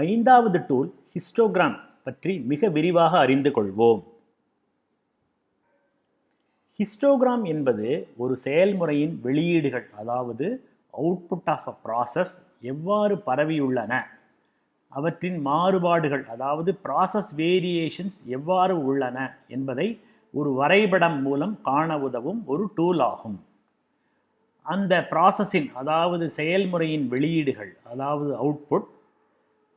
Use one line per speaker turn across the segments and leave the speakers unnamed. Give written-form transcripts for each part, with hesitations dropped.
ஐந்தாவது tool histogram பற்றி மிக விரிவாக அறிந்து கொள்வோம். ஹிஸ்டோகிராம் என்பது ஒரு செயல்முறையின் வெளியீடுகள், அதாவது அவுட்புட் ஆஃப் அ ப்ராசஸ் எவ்வாறு பரவியுள்ளன, அவற்றின் மாறுபாடுகள், அதாவது ப்ராசஸ் வேரியேஷன்ஸ் எவ்வாறு உள்ளன என்பதை ஒரு வரைபடம் மூலம் காண உதவும் ஒரு டூல் ஆகும். அந்த ப்ராசஸின், அதாவது செயல்முறையின் வெளியீடுகள், அதாவது அவுட்புட்,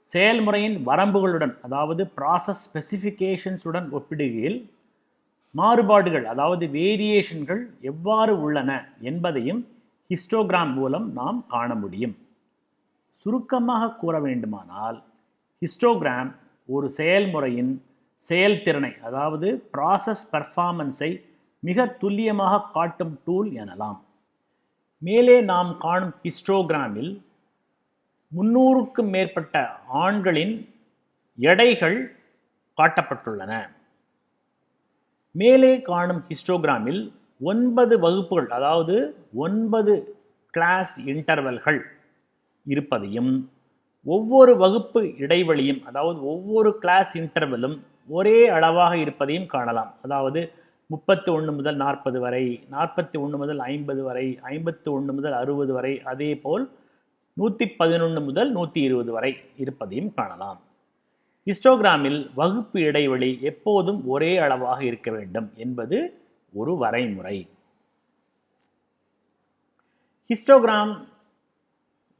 செயல்முறையின் வரம்புகளுடன், அதாவது ப்ராசஸ் ஸ்பெசிஃபிகேஷன்ஸுடன் ஒப்பிடுகையில் மாறுபாடுகள், அதாவது வேரியேஷன்கள் எவ்வாறு உள்ளன என்பதையும் ஹிஸ்டோகிராம் மூலம் நாம் காண முடியும். சுருக்கமாக கூற வேண்டுமானால், ஹிஸ்டோகிராம் ஒரு செயல்முறையின் செயல்திறனை, அதாவது ப்ராசஸ் பெர்ஃபார்மன்ஸை மிக துல்லியமாக காட்டும் டூல் எனலாம். மேலே நாம் காணும் ஹிஸ்டோகிராமில் 300க்கும் மேற்பட்ட ஆண்களின் எடைகள் காட்டப்பட்டுள்ளன. மேலே காணும் ஹிஸ்டோகிராமில் 9 வகுப்புகள், அதாவது 9 கிளாஸ் இன்டர்வல்கள் இருப்பதையும், ஒவ்வொரு வகுப்பு இடைவெளியும், அதாவது ஒவ்வொரு கிளாஸ் இன்டர்வலும் ஒரே அளவாக இருப்பதையும் காணலாம். அதாவது 31 முதல் 40 வரை, 41 முதல் 50 வரை, 51 முதல் 60 வரை, அதே போல் 111 முதல் 120 வரை இருப்பதையும் காணலாம். ஹிஸ்டோகிராமில் வகுப்பு இடைவெளி எப்போதும் ஒரே அளவாக இருக்க வேண்டும் என்பது ஒரு வரைமுறை. ஹிஸ்டோகிராம்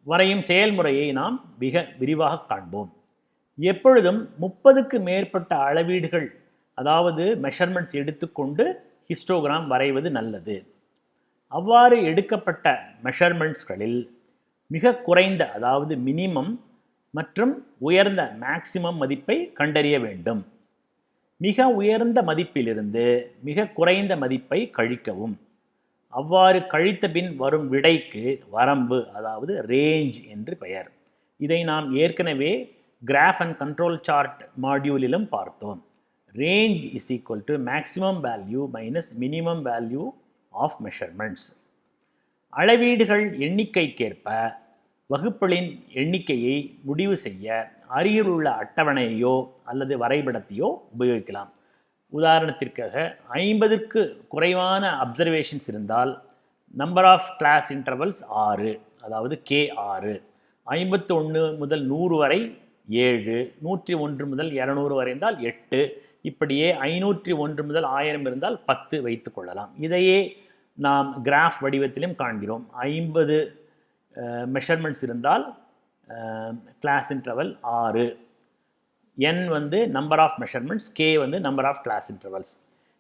வரையும் செயல்முறையை நாம் மிக விரிவாக காண்போம். எப்பொழுதும் 30க்கு மேற்பட்ட அளவீடுகள், அதாவது மெஷர்மெண்ட்ஸ் எடுத்துக்கொண்டு ஹிஸ்டோகிராம் வரைவது நல்லது. அவ்வாறு எடுக்கப்பட்ட மெஷர்மெண்ட்ஸ்களில் மிக குறைந்த, அதாவது மினிமம் மற்றும் உயர்ந்த மேக்சிமம் மதிப்பை கண்டறிய வேண்டும். மிக உயர்ந்த மதிப்பிலிருந்து மிக குறைந்த மதிப்பை கழிக்கவும். அவ்வாறு கழித்த பின் வரும் விடைக்கு வரம்பு, அதாவது ரேஞ்ச் என்று பெயர். இதை நாம் ஏற்கனவே கிராஃப் அண்ட் கண்ட்ரோல் சார்ட் மாடியூலிலும் பார்த்தோம். Range is equal to maximum value minus minimum value of measurements. அளவீடுகள் எண்ணிக்கைக்கேற்ப வகுப்புகளின் எண்ணிக்கையை முடிவு செய்ய அருகில் உள்ள அட்டவணையோ அல்லது வரைபடத்தையோ உபயோகிக்கலாம். உதாரணத்திற்காக 50க்கு குறைவான அப்சர்வேஷன்ஸ் இருந்தால் நம்பர் ஆஃப் கிளாஸ் இன்டர்வல்ஸ் 6, அதாவது K 6. 51 முதல் 100 வரை 7, 101 முதல் 200 வரை இருந்தால் 8, இப்படியே 501 முதல் 1000 இருந்தால் 10 வைத்துக் கொள்ளலாம். இதையே நாம் கிராஃப் வடிவத்திலும் காண்கிறோம். 50 மெஷர்மெண்ட்ஸ் இருந்தால் கிளாஸ் இன்டர்வல் 6, n வந்து நம்பர் ஆஃப் மெஷர்மெண்ட்ஸ், K வந்து நம்பர் ஆஃப் கிளாஸ் இன்டர்வல்ஸ்.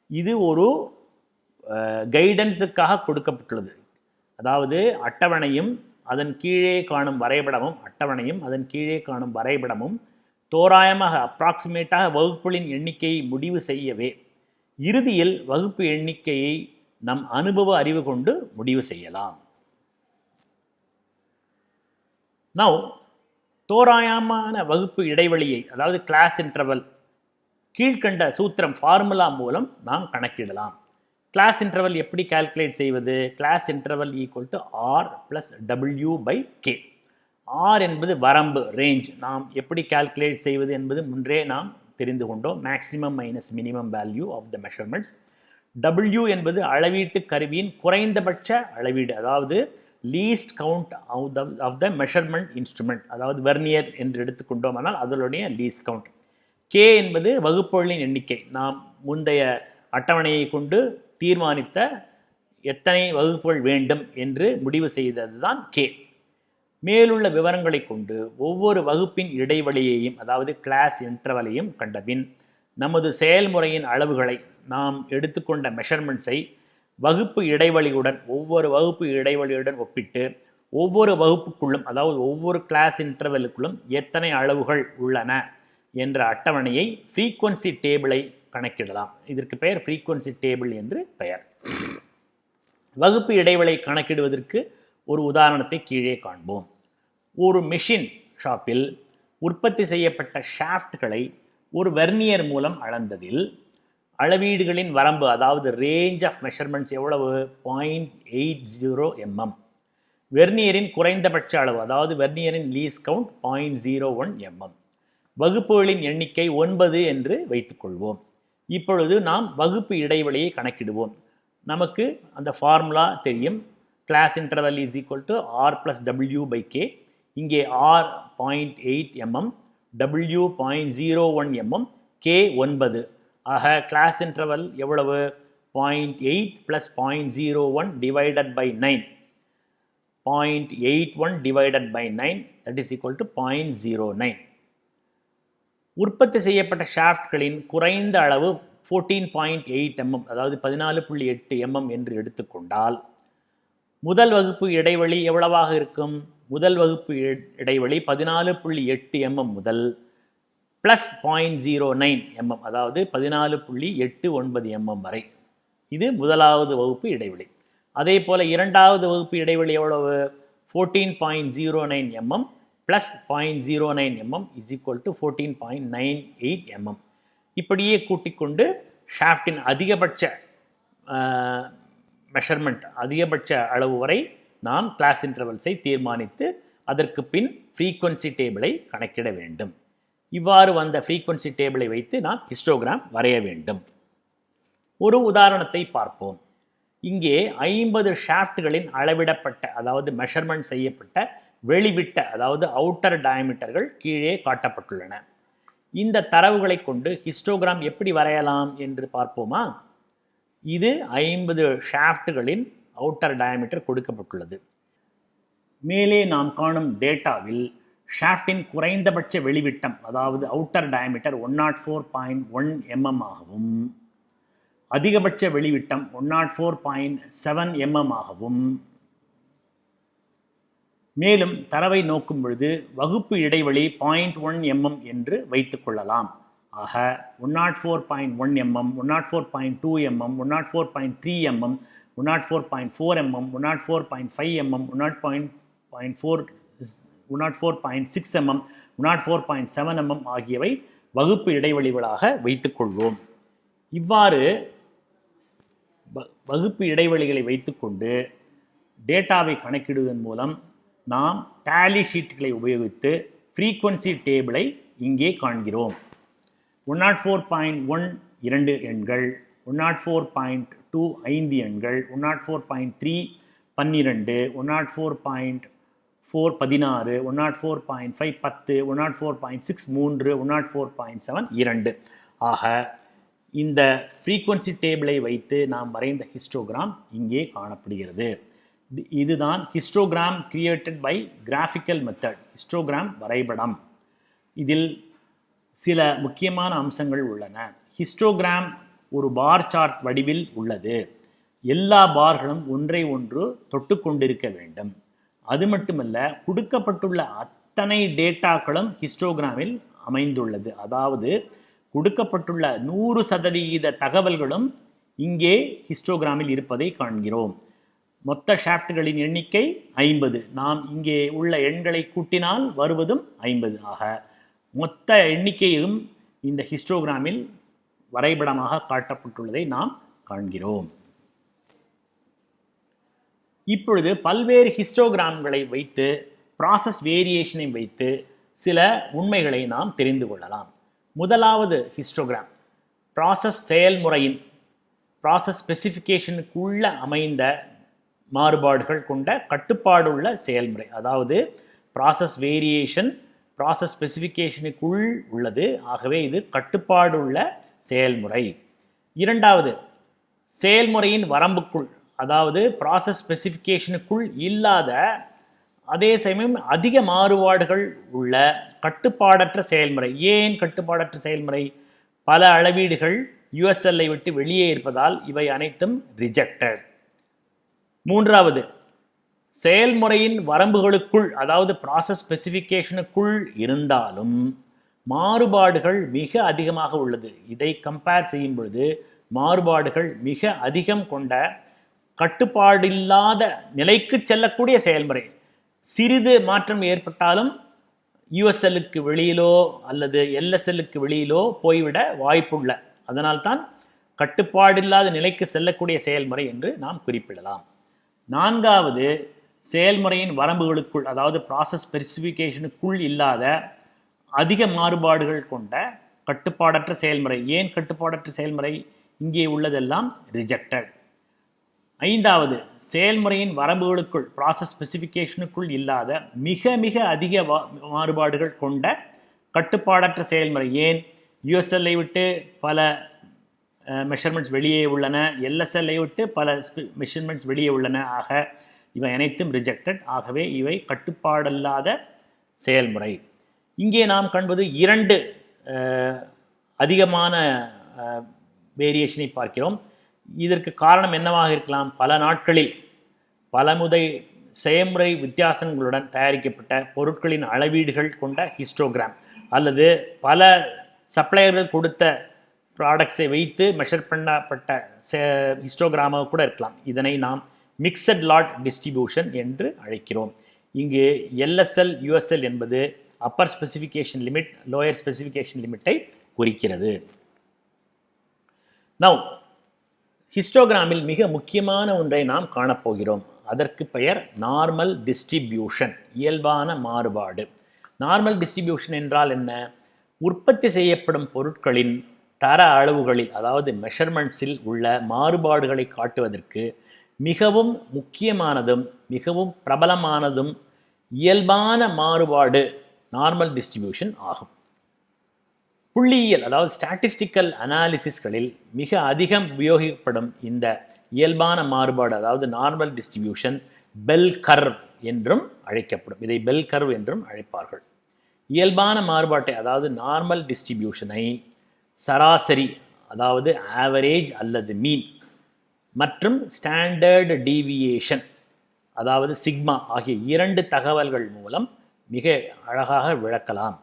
இது ஒரு கைடன்ஸுக்காக கொடுக்கப்பட்டுள்ளது. அதாவது அட்டவணையும் அதன் கீழே காணும் வரைபடமும், அட்டவணையும் அதன் கீழே காணும் வரைபடமும் தோராயமாக அப்ராக்சிமேட்டாக வகுப்புகளின் எண்ணிக்கையை முடிவு செய்யவே, இறுதியில் வகுப்பு எண்ணிக்கையை நம் அனுபவ அறிவு கொண்டு முடிவு செய்யலாம். Now, தோராயமான வகுப்பு இடைவெளியை, அதாவது கிளாஸ் இன்டர்வல், கீழ்கண்ட சூத்திரம் ஃபார்முலா மூலம் நாம் கணக்கிடலாம். கிளாஸ் இன்டர்வல் எப்படி கால்குலேட் செய்வது? Class interval equal to R plus W by K. ஆர் என்பது வரம்பு, ரேஞ்ச். நாம் எப்படி கால்குலேட் செய்வது என்பது முன்றே நாம் தெரிந்து கொண்டோம். Maximum minus minimum value of the measurements. W என்பது அளவீட்டு கருவியின் குறைந்தபட்ச அளவீடு, அதாவது least count of the measurement instrument, அதாவது வெர்னியர் என்று எடுத்துக்கொண்டோம். ஆனால் அதனுடைய லீஸ்ட் கவுண்ட். கே என்பது வகுப்புகளின் எண்ணிக்கை. நாம் முந்தைய அட்டவணையை கொண்டு தீர்மானித்த எத்தனை வகுப்புகள் வேண்டும் என்று முடிவு செய்தது தான் கே. மேலுள்ள விவரங்களை கொண்டு ஒவ்வொரு வகுப்பின் இடைவெளியையும், அதாவது கிளாஸ் இன்டர்வலையும் கண்டபின் நமது செயல்முறையின் அளவுகளை, நாம் எடுத்துக்கொண்ட மெஷர்மெண்ட்ஸை வகுப்பு இடைவெளியுடன், ஒவ்வொரு வகுப்பு இடைவெளியுடன் ஒப்பிட்டு ஒவ்வொரு வகுப்புக்குள்ளும், அதாவது ஒவ்வொரு கிளாஸ் இன்டர்வலுக்குள்ளும் எத்தனை அளவுகள் உள்ளன என்ற அட்டவணையை ஃப்ரீக்வன்சி டேபிளை கணக்கிடலாம். இதற்கு பெயர் ஃப்ரீக்வன்சி டேபிள் என்று பெயர். வகுப்பு இடைவெளி கணக்கிடுவதற்கு ஒரு உதாரணத்தை கீழே காண்போம். ஒரு மெஷின் ஷாப்பில் உற்பத்தி செய்யப்பட்ட ஷாஃப்ட்களை ஒரு வெர்னியர் மூலம் அளந்ததில் அளவீடுகளின் வரம்பு, அதாவது ரேஞ்ச் ஆஃப் மெஷர்மெண்ட்ஸ் எவ்வளவு? 0.80 mm. வெர்னியரின் குறைந்தபட்ச அளவு, அதாவது வெர்னியரின் லீஸ்ட் கவுண்ட் 0.01 mm. வகுப்புகளின் எண்ணிக்கை 9 என்று வைத்துக்கொள்வோம். இப்பொழுது நாம் வகுப்பு இடைவெளியை கணக்கிடுவோம். நமக்கு அந்த ஃபார்முலா தெரியும். Class interval is equal to r + w/k. இங்கே r 0.8 mm, w 0.01 mm, k 9. ஆக கிளாஸ் இன்டர்வல் எவ்வளவு? 0.8 + 0.01 divided by 9. 0.81 divided by 9, that is equal to 0.09. உற்பத்தி செய்யப்பட்ட ஷாஃப்ட்களின் குறைந்த அளவு 14.8 mm, அதாவது 14.8 mm என்று எடுத்துக்கொண்டால் முதல் வகுப்பு இடைவெளி எவ்வளவாக இருக்கும்? முதல் வகுப்பு இடைவெளி 14.8 mm முதல் ப்ளஸ் 0.09 mm, அதாவது 14.89 mm வரை. இது முதலாவது வகுப்பு இடைவெளி. அதே போல் இரண்டாவது வகுப்பு இடைவெளி எவ்வளவு? 14.09 mm plus 0.09 mm is equal to 14.98 mm. இப்படியே கூட்டிக்கொண்டு ஷாஃப்டின் அதிகபட்ச மெஷர்மெண்ட், அதிகபட்ச அளவு வரை நாம் கிளாஸ் இன்டர்வல்ஸை தீர்மானித்து அதற்கு பின் ஃப்ரீக்வன்சி டேபிளை கணக்கிட வேண்டும். இவ்வாறு வந்த ஃப்ரீக்வன்சி டேபிளை வைத்து நாம் ஹிஸ்டோகிராம் வரைய வேண்டும். ஒரு உதாரணத்தை பார்ப்போம். இங்கே 50 ஷாஃப்ட்களின் அளவிடப்பட்ட, அதாவது மெஷர்மெண்ட் செய்யப்பட்ட வெளிவிட்ட, அதாவது அவுட்டர் டயமீட்டர்கள் கீழே காட்டப்பட்டுள்ளன. இந்த தரவுகளை கொண்டு ஹிஸ்டோகிராம் எப்படி வரையலாம் என்று பார்ப்போமா? இது 50 ஷாஃப்ட்களின் அவுட்டர் டயமீட்டர் கொடுக்கப்பட்டுள்ளது. மேலே நாம் காணும் டேட்டாவில் ஷாஃப்டின் குறைந்தபட்ச வெளிவிட்டம், அதாவது அவுட்டர் டயமீட்டர் 104.1 mm ஆகவும் அதிகபட்ச வெளிவிட்டம் 104.7 mm ஆகவும், மேலும் தரவை நோக்கும் பொழுது வகுப்பு இடைவெளி 0.1 mm என்று வைத்துக் கொள்ளலாம். ஆக 104.1 mm, 104.2 mm, 104.3 mm, 104.4 mm, 104.5 mm, 104.6 mm, 104.7 mm ஆகியவை வகுப்பு இடைவெளிகளாக வைத்துக்கொள்வோம். இவ்வாறு வகுப்பு இடைவெளிகளை வைத்துக்கொண்டு டேட்டாவை கணக்கிடுவதன் மூலம் நாம் டேலி ஷீட்களை உபயோகித்து ஃப்ரீக்வன்சி டேபிளை இங்கே காண்கிறோம். 104.1 2 எண்கள், 104.2 5 எண்கள், 104.3 12, 104.4 16, 104.5 10, 104.6 3, 104.7 2. ஆக இந்த ஃப்ரீக்வன்சி டேபிளை வைத்து நாம் வரைந்த ஹிஸ்டோகிராம் இங்கே காணப்படுகிறது. இதுதான் histogram created by graphical method, histogram வரைபடம். இதில் சில முக்கியமான அம்சங்கள் உள்ளன. ஹிஸ்டோகிராம் ஒரு பார் சார்ட் வடிவில் உள்ளது. எல்லா பார்களும் ஒன்றை ஒன்று தொட்டு கொண்டிருக்க வேண்டும். அது மட்டுமல்ல, கொடுக்கப்பட்டுள்ள அத்தனை டேட்டாக்களும் ஹிஸ்டோகிராமில் அமைந்துள்ளது. அதாவது கொடுக்கப்பட்டுள்ள 100% தகவல்களும் இங்கே ஹிஸ்டோகிராமில் இருப்பதை காண்கிறோம். மொத்த ஷாஃப்ட்களின் எண்ணிக்கை 50. நாம் இங்கே உள்ள எண்களை கூட்டினால் வருவதும் 50. ஆக மொத்த எண்ணிக்கையும் இந்த ஹிஸ்டோகிராமில் வரைபடமாக காட்டப்பட்டுள்ளதை நாம் காண்கிறோம். இப்பொழுது பல்வேறு ஹிஸ்டோகிராம்களை வைத்து, ப்ராசஸ் வேரியேஷனை வைத்து சில உண்மைகளை நாம் தெரிந்து கொள்ளலாம். முதலாவது ஹிஸ்டோகிராம் ப்ராசஸ் செயல்முறையின், ப்ராசஸ் ஸ்பெசிஃபிகேஷனுக்குள்ள அமைந்த மாறுபாடுகள் கொண்ட கட்டுப்பாடுள்ள செயல்முறை. அதாவது ப்ராசஸ் வேரியேஷன் ப்ராசஸ் ஸ்பெசிஃபிகேஷனுக்குள் உள்ளது. ஆகவே இது கட்டுப்பாடுள்ள செயல்முறை. இரண்டாவது, செயல்முறையின் வரம்புக்குள், அதாவது ப்ராசஸ் ஸ்பெசிஃபிகேஷனுக்குள் இல்லாத, அதே சமயம் அதிக மாறுபாடுகள் உள்ள கட்டுப்பாடற்ற செயல்முறை. ஏன் கட்டுப்பாடற்ற செயல்முறை? பல அளவீடுகள் யூஎஸ்எல்லை விட்டு வெளியே இருப்பதால் இவை அனைத்தும் ரிஜெக்டட். மூன்றாவது, செயல்முறையின் வரம்புகளுக்குள், அதாவது ப்ராசஸ் ஸ்பெசிஃபிகேஷனுக்குள் இருந்தாலும் மாறுபாடுகள் மிக அதிகமாக உள்ளது. இதை கம்பேர் செய்யும் பொழுது மாறுபாடுகள் மிக அதிகம் கொண்ட கட்டுப்பாடில்லாத நிலைக்கு செல்லக்கூடிய செயல்முறை. சிறிது மாற்றம் ஏற்பட்டாலும் யூஎஸ்எல்லுக்கு வெளியிலோ அல்லது எல்எஸ்எல்லுக்கு வெளியிலோ போய்விட வாய்ப்புள்ள, அதனால்தான் கட்டுப்பாடில்லாத நிலைக்கு செல்லக்கூடிய செயல்முறை என்று நாம் குறிப்பிடலாம். நான்காவது, செயல்முறையின் வரம்புகளுக்குள், அதாவது ப்ராசஸ் ஸ்பெசிஃபிகேஷனுக்குள் இல்லாத அதிக மாறுபாடுகள் கொண்ட கட்டுப்பாடற்ற செயல்முறை. ஏன் கட்டுப்பாடற்ற செயல்முறை? இங்கே உள்ளதெல்லாம் ரிஜெக்டட். ஐந்தாவது, செயல்முறையின் வரம்புகளுக்குள் ப்ராசஸ் ஸ்பெசிஃபிகேஷனுக்குள் இல்லாத மிக மிக அதிக மாறுபாடுகள் கொண்ட கட்டுப்பாடற்ற செயல்முறை. ஏன்? யூஎஸ்எல்ஐ விட்டு பல மெஷர்மெண்ட்ஸ் வெளியே உள்ளன, எல்எஸ்எல்ஐ விட்டு பல மெஷர்மெண்ட்ஸ் வெளியே உள்ளன. ஆக இவை அனைத்தும் ரிஜெக்டட். ஆகவே இவை கட்டுப்பாடல்லாத செயல்முறை. இங்கே நாம் காண்பது 2 அதிகமான வேரியேஷனை பார்க்கிறோம். இதற்கு காரணம் என்னவாக இருக்கலாம்? பல நாட்களில் பலமுறை செயல்முறை வித்தியாசங்களுடன் தயாரிக்கப்பட்ட பொருட்களின் அளவீடுகள் கொண்ட ஹிஸ்டோகிராம், அல்லது பல சப்ளையர்கள் கொடுத்த ப்ராடக்ட்ஸை வைத்து மெஷர் பண்ணப்பட்ட ஹிஸ்டோகிராமாக கூட இருக்கலாம். இதனை நாம் மிக்சட் லாட் டிஸ்ட்ரிபியூஷன் என்று அழைக்கிறோம். இங்கு எல்எஸ்எல் யூஎஸ்எல் என்பது upper specification limit, lower specification லிமிட்டை குறிக்கிறது. நவ் ஹிஸ்டோகிராமில் மிக முக்கியமான ஒன்றை நாம் காணப்போகிறோம். அதற்கு பெயர் நார்மல் டிஸ்ட்ரிபியூஷன், இயல்பான மாறுபாடு. நார்மல் டிஸ்ட்ரிபியூஷன் என்றால் என்ன? உற்பத்தி செய்யப்படும் பொருட்களின் தர அளவுகளில், அதாவது மெஷர்மெண்ட்ஸில் உள்ள மாறுபாடுகளை காட்டுவதற்கு மிகவும் முக்கியமானதும் மிகவும் பிரபலமானதும் இயல்பான மாறுபாடு நார்மல் டிஸ்ட்ரிபியூஷன் ஆகும். புள்ளியியல், அதாவது ஸ்டாட்டிஸ்டிக்கல் அனாலிசிஸ்களில் மிக அதிகம் உபயோகிக்கப்படும் இந்த இயல்பான மாறுபாடு, அதாவது நார்மல் டிஸ்ட்ரிபியூஷன், பெல் கர்வ் என்றும் அழைக்கப்படும். இதை பெல் கர்வ் என்றும் அழைப்பார்கள். இயல்பான மாறுபாட்டை, அதாவது நார்மல் டிஸ்ட்ரிபியூஷனை சராசரி, அதாவது ஆவரேஜ் அல்லது மீன், மற்றும் ஸ்டாண்டர்டு டீவியேஷன், அதாவது சிக்மா ஆகிய 2 தகவல்கள் மூலம் மிக அழகாக விளக்கலாம்.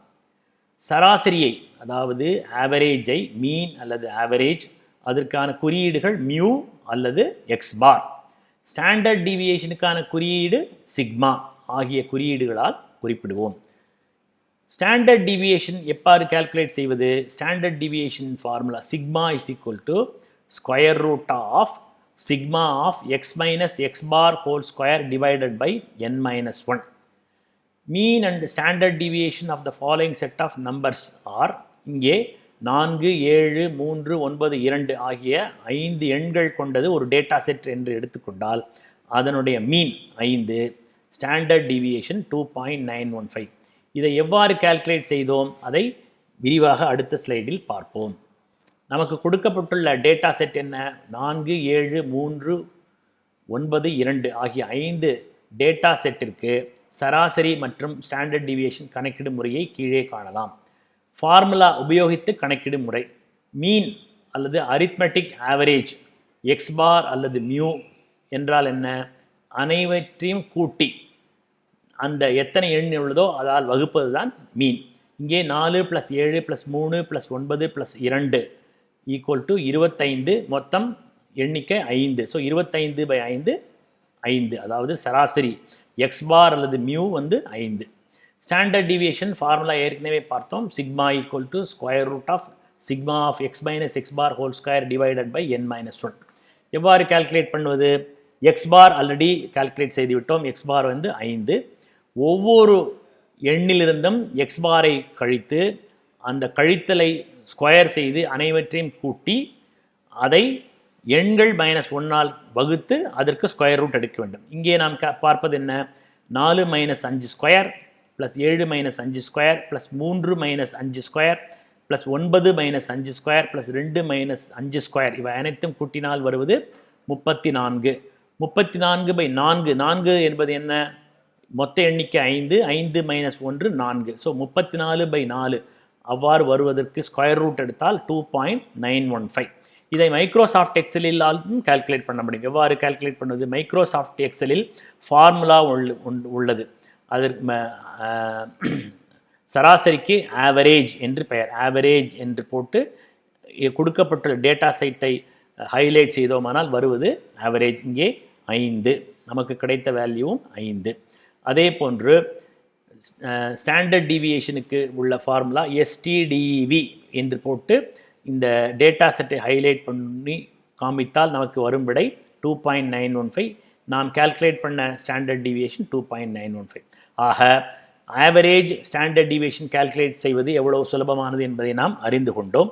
சராசரியை, அதாவது ஆவரேஜை, மீன் அல்லது ஆவரேஜ், அதற்கான குறியீடுகள் மியூ அல்லது எக்ஸ் பார். ஸ்டாண்டர்ட் டீவியேஷனுக்கான குறியீடு சிக்மா ஆகிய குறியீடுகளால் குறிப்பிடுவோம். ஸ்டாண்டர்ட் டீவியேஷன் எவ்வாறு கால்குலேட் செய்வது? Standard deviation formula sigma is equal to square root of sigma of X minus X bar whole square divided by n minus 1. Mean and standard deviation of the following set of numbers are, இங்கே 4, 7, 3, 9, 2 ஆகிய 5 எண்கள் கொண்டது ஒரு data set என்று எடுத்துக்கொண்டால் அதனுடைய மீன் 5, standard deviation 2.915. இதை எவ்வாறு கால்குலேட் செய்தோம்? அதை விரிவாக அடுத்த ஸ்லைடில் பார்ப்போம். நமக்கு கொடுக்கப்பட்டுள்ள டேட்டா செட் என்ன? 4, 7, 3, 9, 2 ஆகிய 5 டேட்டா செட்டிற்கு சராசரி மற்றும் ஸ்டாண்டர்ட் டீவியேஷன் கணக்கிடும் முறையை கீழே காணலாம். ஃபார்முலா உபயோகித்து கணக்கிடும் முறை. மீன் அல்லது அரித்மெட்டிக் ஆவரேஜ், எக்ஸ் பார் அல்லது மியூ என்றால் என்ன? அனைவற்றையும் கூட்டி அந்த எத்தனை எண் உள்ளதோ அதால் வகுப்பது தான் மீன். இங்கே 4 + 7 + 3 + 9 + 2 ஈக்குவல் டு 25. மொத்தம் எண்ணிக்கை 5. ஸோ 25/5 5, அதாவது சராசரி எக்ஸ் பார் அல்லது மியூ 5. ஸ்டாண்டர்ட் டீவியேஷன் ஃபார்முலா ஏற்கனவே பார்த்தோம். Sigma equal to square root of sigma of X minus X bar whole square divided by n minus 1. எவ்வாறு கால்குலேட் பண்ணுவது? எக்ஸ் பார் ஆல்ரெடி கால்குலேட் செய்துவிட்டோம். X bar 5. ஒவ்வொரு எண்ணிலிருந்தும் X பாரை கழித்து அந்த கழித்தலை ஸ்கொயர் செய்து அனைவற்றையும் கூட்டி அதை எண்கள் -1ஆல் வகுத்து அதற்கு ஸ்கொயர் ரூட் எடுக்க வேண்டும். இங்கே நாம் பார்ப்பது என்ன? 4 - 5 square plus 7 - 5 square plus 3 - 5 square plus 9 - 5 square plus 2 - 5 square. இவை அனைத்தும் கூட்டினால் வருவது 34. 34/4. 4 என்பது என்ன? மொத்த எண்ணிக்கை 5. 5 - 1 4. ஸோ 34/4 அவ்வாறு வருவதற்கு ஸ்கொயர் ரூட் எடுத்தால் 2.915. இதை மைக்ரோசாஃப்ட் எக்ஸலிலும் கால்குலேட் பண்ண முடியும். எவ்வாறு கால்குலேட் பண்ணுவது? மைக்ரோசாஃப்ட் எக்ஸலில் ஃபார்முலா உள்ளது. அதற்கு சராசரிக்கு ஆவரேஜ் என்று பெயர். ஆவரேஜ் என்று போட்டு கொடுக்கப்பட்டுள்ள டேட்டா சைட்டை ஹைலைட் செய்தோமானால் வருவது ஆவரேஜ். இங்கே 5, நமக்கு கிடைத்த வேல்யூவும் 5. அதே போன்று ஸ்டாண்டர்ட் டீவியேஷனுக்கு உள்ள ஃபார்முலா STDV என்று போட்டு இந்த டேட்டா செட்டை ஹைலைட் பண்ணி காமித்தால் நமக்கு வரும் விடை 2.915. நாம் கால்குலேட் பண்ண ஸ்டாண்டர்ட் டீவியேஷன் 2.915. ஆக ஆவரேஜ் ஸ்டாண்டர்ட் டீவியேஷன் கால்குலேட் செய்வது எவ்வளவு சுலபமானது என்பதை நாம் அறிந்து கொண்டோம்.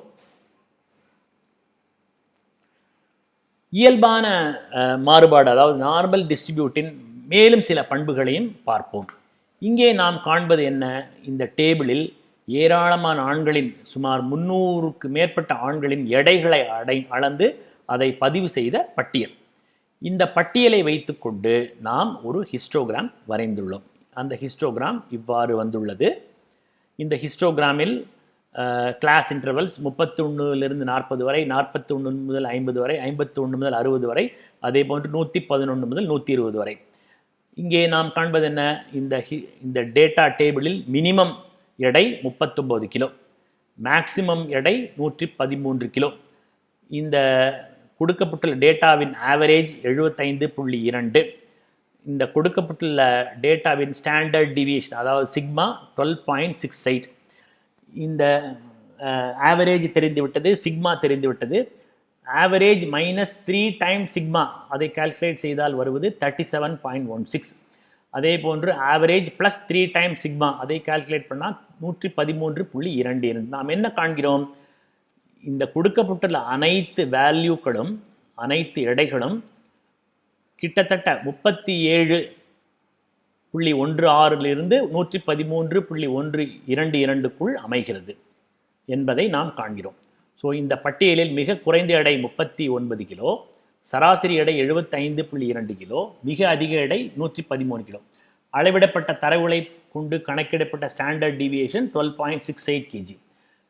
இயல்பான மாறுபாடு அதாவது நார்மல் டிஸ்ட்ரிபியூட்டின் மேலும் சில பண்புகளையும் பார்ப்போம். இங்கே நாம் காண்பது என்ன? இந்த டேபிளில் ஏராளமான ஆண்களின் சுமார் 300க்கு மேற்பட்ட ஆண்களின் எடைகளை அளந்து அதை பதிவு செய்த பட்டியல். இந்த பட்டியலை வைத்துக்கொண்டு நாம் ஒரு ஹிஸ்டோகிராம் வரைந்துள்ளோம். அந்த ஹிஸ்டோகிராம் இவ்வாறு வந்துள்ளது. இந்த ஹிஸ்டோகிராமில் கிளாஸ் இன்டர்வல்ஸ் 31லிருந்து 40 வரை, 41 முதல் 50 வரை, 51 முதல் 60 வரை, அதே போன்று 111 முதல் 120 வரை. இங்கே நாம் காண்பது என்ன? இந்த டேட்டா டேபிளில் மினிமம் எடை 39 கிலோ, மேக்சிமம் எடை 113 கிலோ. இந்த கொடுக்கப்பட்டுள்ள டேட்டாவின் ஆவரேஜ் 75.2. இந்த கொடுக்கப்பட்டுள்ள டேட்டாவின் ஸ்டாண்டர்ட் டிவியேஷன் அதாவது சிக்மா 12.68. இந்த ஆவரேஜ் தெரிந்துவிட்டது, சிக்மா தெரிந்துவிட்டது. ஆவரேஜ் -3 டைம்ஸ் சிக்மா அதை கால்குலேட் செய்தால் வருவது 37.16. அதே போன்று ஆவரேஜ் +3 டைம்ஸ் சிக்மா அதை கால்குலேட் பண்ணால் 113.22. நாம் என்ன காண்கிறோம்? இந்த கொடுக்கப்பட்டுள்ள அனைத்து வேல்யூக்களும், அனைத்து எடைகளும் கிட்டத்தட்ட 37.16லிருந்து 113.122க்குள் அமைகிறது என்பதை நாம் காண்கிறோம். ஸோ இந்த பட்டியலில் மிக குறைந்த எடை 39 கிலோ, சராசரி எடை 75.2 கிலோ, மிக அதிக எடை 113 கிலோ. அளவிடப்பட்ட தரவுகளை கொண்டு கணக்கிடப்பட்ட ஸ்டாண்டர்ட் டீவியேஷன் 12.68 kg.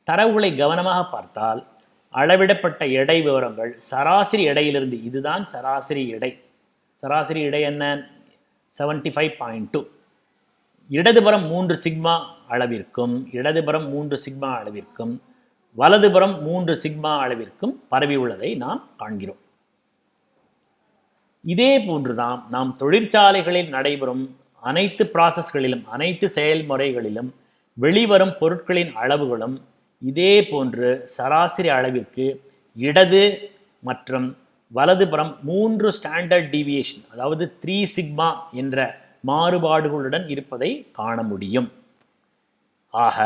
தரவுகளை கவனமாக பார்த்தால் அளவிடப்பட்ட எடை விவரங்கள் சராசரி எடையிலிருந்து, இதுதான் சராசரி எடை. சராசரி எடை என்ன? 75.2. இடதுபுறம் 3 சிக்மா அளவிற்கும், இடதுபுறம் 3 சிக்மா அளவிற்கும், வலதுபுறம் 3 சிக்மா அளவிற்கும் பரவி உள்ளதை நாம் காண்கிறோம். இதே போன்றுதான் நாம் தொழிற்சாலைகளில் நடைபெறும் அனைத்து ப்ராசஸ்களிலும், அனைத்து செயல்முறைகளிலும் வெளிவரும் பொருட்களின் அளவுகளும் இதே போன்று சராசரி அளவிற்கு இடது மற்றும் வலதுபுறம் 3 ஸ்டாண்டர்ட் டீவியேஷன் அதாவது 3 சிக்மா என்ற மாறுபாடுகளுடன் இருப்பதை காண முடியும். ஆக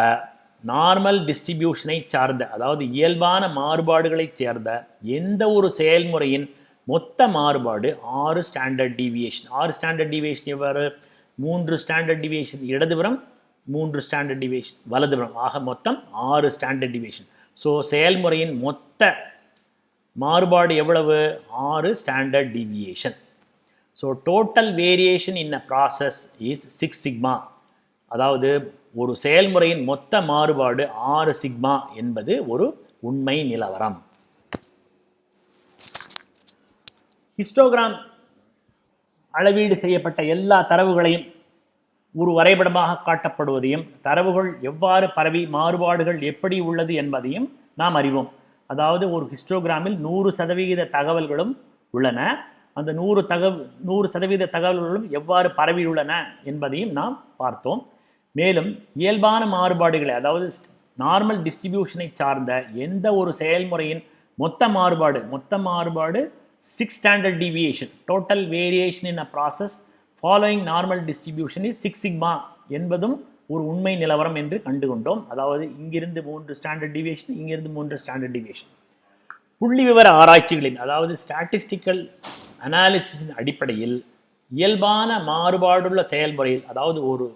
நார்மல் டிஸ்ட்ரிபியூஷனை சார்ந்த அதாவது இயல்பான மாறுபாடுகளைச் சேர்ந்த எந்த ஒரு செயல்முறையின் மொத்த மாறுபாடு 6 ஸ்டாண்டர்ட் டீவியேஷன். 6 ஸ்டாண்டர்ட் டீவியேஷன் எவ்வாறு? 3 ஸ்டாண்டர்ட் டீவியேஷன் இடதுபுறம், 3 ஸ்டாண்டர்ட் டீவியேஷன் வலதுபுறம், ஆக மொத்தம் 6 ஸ்டாண்டர்ட் டீவியேஷன். ஸோ செயல்முறையின் மொத்த மாறுபாடு எவ்வளவு? 6 standard deviation. So total variation in a process is 6 sigma. அதாவது ஒரு செயல்முறையின் மொத்த மாறுபாடு 6 சிக்மா என்பது ஒரு உண்மை நிலவரம். ஹிஸ்டோகிராம் அளவீடு செய்யப்பட்ட எல்லா தரவுகளையும் ஒரு வரைபடமாக காட்டப்படுவதையும், தரவுகள் எவ்வாறு பரவி மாறுபாடுகள் எப்படி உள்ளது என்பதையும் நாம் அறிவோம். அதாவது ஒரு ஹிஸ்டோகிராமில் 100% தகவல்களும் உள்ளன. அந்த 100% தகவல்களும் எவ்வாறு பரவியுள்ளன என்பதையும் நாம் பார்த்தோம். மேலும் இயல்பான மாறுபாடுகளை அதாவது நார்மல் டிஸ்ட்ரிபியூஷனை சார்ந்த எந்த ஒரு செயல்முறையின் மொத்த மாறுபாடு 6 standard deviation. Total variation in a process following normal distribution is 6 sigma என்பதும் ஒரு உண்மை நிலவரம் என்று கண்டுகொண்டோம். அதாவது இங்கிருந்து 3 ஸ்டாண்டர்ட் டீவியேஷன், இங்கிருந்து 3 ஸ்டாண்டர்ட் டீவியேஷன். புள்ளி விவர ஆராய்ச்சிகளின் அதாவது ஸ்டாட்டிஸ்டிக்கல் அனாலிசிஸின் அடிப்படையில் இயல்பான மாறுபாடுள்ள செயல்முறையில் அதாவது ஒரு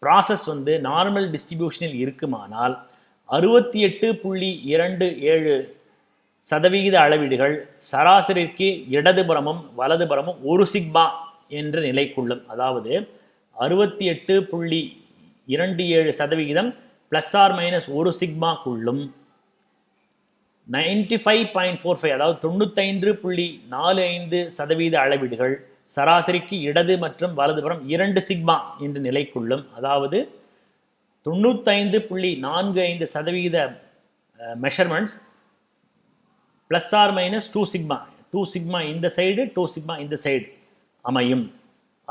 ப்ராசஸ் நார்மல் டிஸ்ட்ரிபியூஷனில் இருக்குமானால் 68.27% அளவீடுகள் சராசரிக்கு இடதுபுறமும் வலதுபுறமும் 1 சிக்மா என்ற நிலைக்குள்ளும், அதாவது 68.27% ±1 சிக்மாக்குள்ளும் 95.45 அதாவது 95.45% அளவீடுகள் சராசரிக்கு இடது மற்றும் வலதுபுறம் 2 சிக்மா என்ற நிலைக்குள்ளும், அதாவது 95.45% மெஷர்மெண்ட்ஸ் ±2 சிக்மா, 2 சிக்மா இந்த சைடு, 2 சிக்மா இந்த சைடு அமையும்.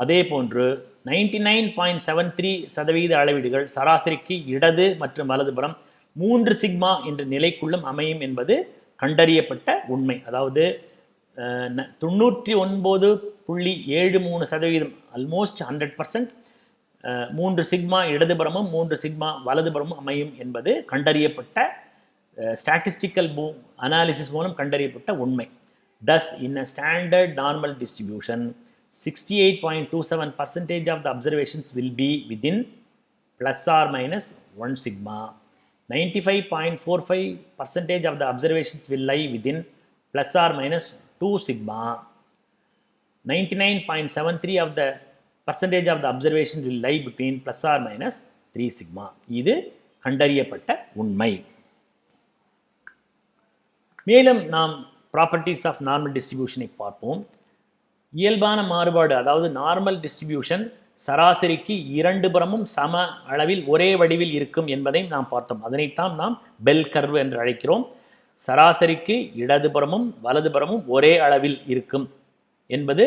அதே போன்று 99.73% அளவீடுகள் சராசரிக்கு இடது மற்றும் வலதுபுறம் 3 சிக்மா என்ற நிலைக்குள்ளும் அமையும் என்பது கண்டறியப்பட்ட உண்மை. அதாவது 99.73% ஆல்மோஸ்ட் 100% 3 சிக்மா இடதுபுறமும் 3 சிக்மா வலதுபுறமும் அமையும் என்பது கண்டறியப்பட்ட ஸ்டாட்டிஸ்டிக்கல் அனாலிசிஸ் மூலம் கண்டறியப்பட்ட உண்மை. Thus, in a standard normal distribution, 68.27% of the observations will be within plus or minus 1 sigma. 95.45% of the observations will lie within plus or minus 2 sigma. 99.73 of the percentage of the observations will lie between plus or minus 3 sigma. இது கண்டறியப்பட்ட உண்மை. மேலும் நாம் properties of normal டிஸ்ட்ரிபியூஷனை பார்ப்போம். இயல்பான மாறுபாடு, அதாவது normal distribution சராசரிக்கு இரண்டு புறமும் சம அளவில் ஒரே வடிவில் இருக்கும் என்பதை நாம் பார்த்தோம். அதனைத்தான் நாம் பெல் கர்வ் என்று அழைக்கிறோம். சராசரிக்கு இடதுபுறமும் வலதுபுறமும் ஒரே அளவில் இருக்கும் என்பது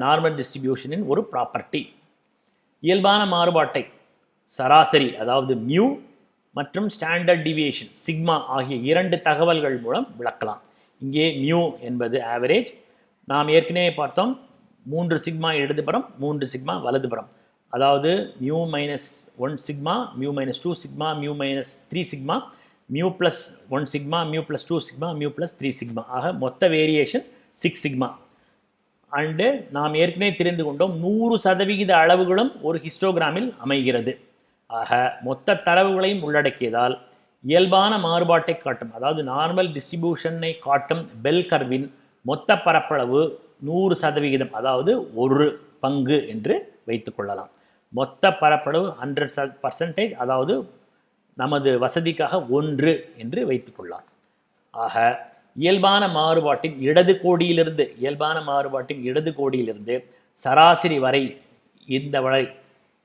நார்மல் டிஸ்ட்ரிபியூஷனின் ஒரு ப்ராப்பர்ட்டி. இயல்பான மாறுபாட்டை சராசரி, அதாவது மியூ மற்றும் ஸ்டாண்டர்ட் டிவியேஷன் சிக்மா ஆகிய இரண்டு தகவல்கள் மூலம் விளக்கலாம். இங்கே மியூ என்பது ஆவரேஜ். நாம் ஏற்கனவே பார்த்தோம் 3 சிக்மா இடதுபுறம் 3 சிக்மா வலதுபுறம், அதாவது mu minus 1 sigma, mu minus 2 sigma, mu minus 3 sigma, mu plus 1 sigma, mu plus 2 sigma, mu plus 3 sigma ஆக மொத்த வேரியேஷன் 6 சிக்மா. அண்டு நாம் ஏற்கனவே தெரிந்து கொண்டோம் 100% அளவுகளும் ஒரு ஹிஸ்டோகிராமில் அமைகிறது. ஆக மொத்த தரவுகளையும் உள்ளடக்கியதால் இயல்பான மாறுபாட்டை காட்டும், அதாவது நார்மல் டிஸ்ட்ரிபியூஷனை காட்டும் பெல் கர்வின் மொத்த பரப்பளவு 100%, அதாவது ஒரு பங்கு என்று வைத்துக்கொள்ளலாம். மொத்த பரப்பளவு 100%, அதாவது நமது வசதிக்காக 1 என்று வைத்துக்கொள்ளலாம். ஆக இயல்பான மாறுபாட்டின் இடது கோடியிலிருந்து சராசரி வரை இந்த வரை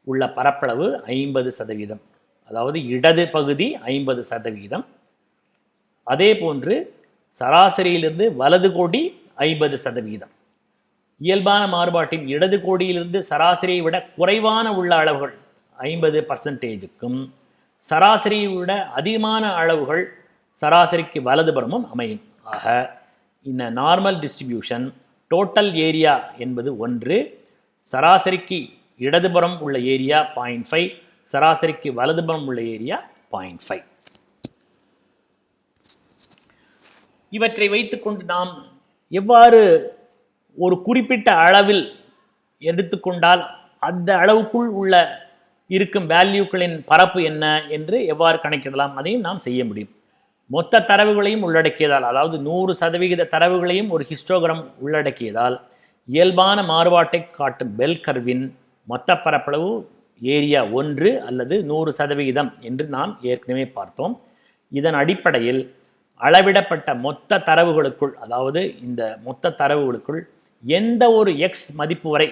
உள்ள பரப்பளவு 50%, அதாவது இடது பகுதி 50%. அதே போன்று சராசரியிலிருந்து வலது கோடி 50%. இயல்பான மாறுபாட்டின் இடது கோடியிலிருந்து சராசரியை விட குறைவான உள்ள அளவுகள் 50%க்கும் சராசரியை விட அதிகமான அளவுகள் சராசரிக்கு வலதுபுறமும் அமையும். ஆக இந்த நார்மல் டிஸ்ட்ரிபியூஷன் டோட்டல் ஏரியா என்பது 1, சராசரிக்கு இடதுபுறம் உள்ள ஏரியா 0.5, சராசரிக்கு வலதுபுறம் உள்ள ஏரியா 0.5. இவற்றை வைத்துக்கொண்டு நாம் எவ்வாறு ஒரு குறிப்பிட்ட அளவில் எடுத்துக்கொண்டால் அந்த அளவுக்குள் உள்ள இருக்கும் வேல்யூக்களின் பரப்பு என்ன என்று எவ்வாறு கணக்கிடலாம், அதையும் நாம் செய்ய முடியும். மொத்த தரவுகளையும் உள்ளடக்கியதால், அதாவது 100% தரவுகளையும் ஒரு ஹிஸ்டோகிராம் உள்ளடக்கியதால் இயல்பான மாறுபாட்டை காட்டும் பெல் கர்வின் மொத்த பரப்பளவு ஏரியா 1 அல்லது 100% என்று நாம் ஏற்கனவே பார்த்தோம். இதன் அடிப்படையில் அளவிடப்பட்ட மொத்த தரவுகளுக்குள், அதாவது இந்த மொத்த தரவுகளுக்குள் எந்த ஒரு எக்ஸ் மதிப்பு வரை,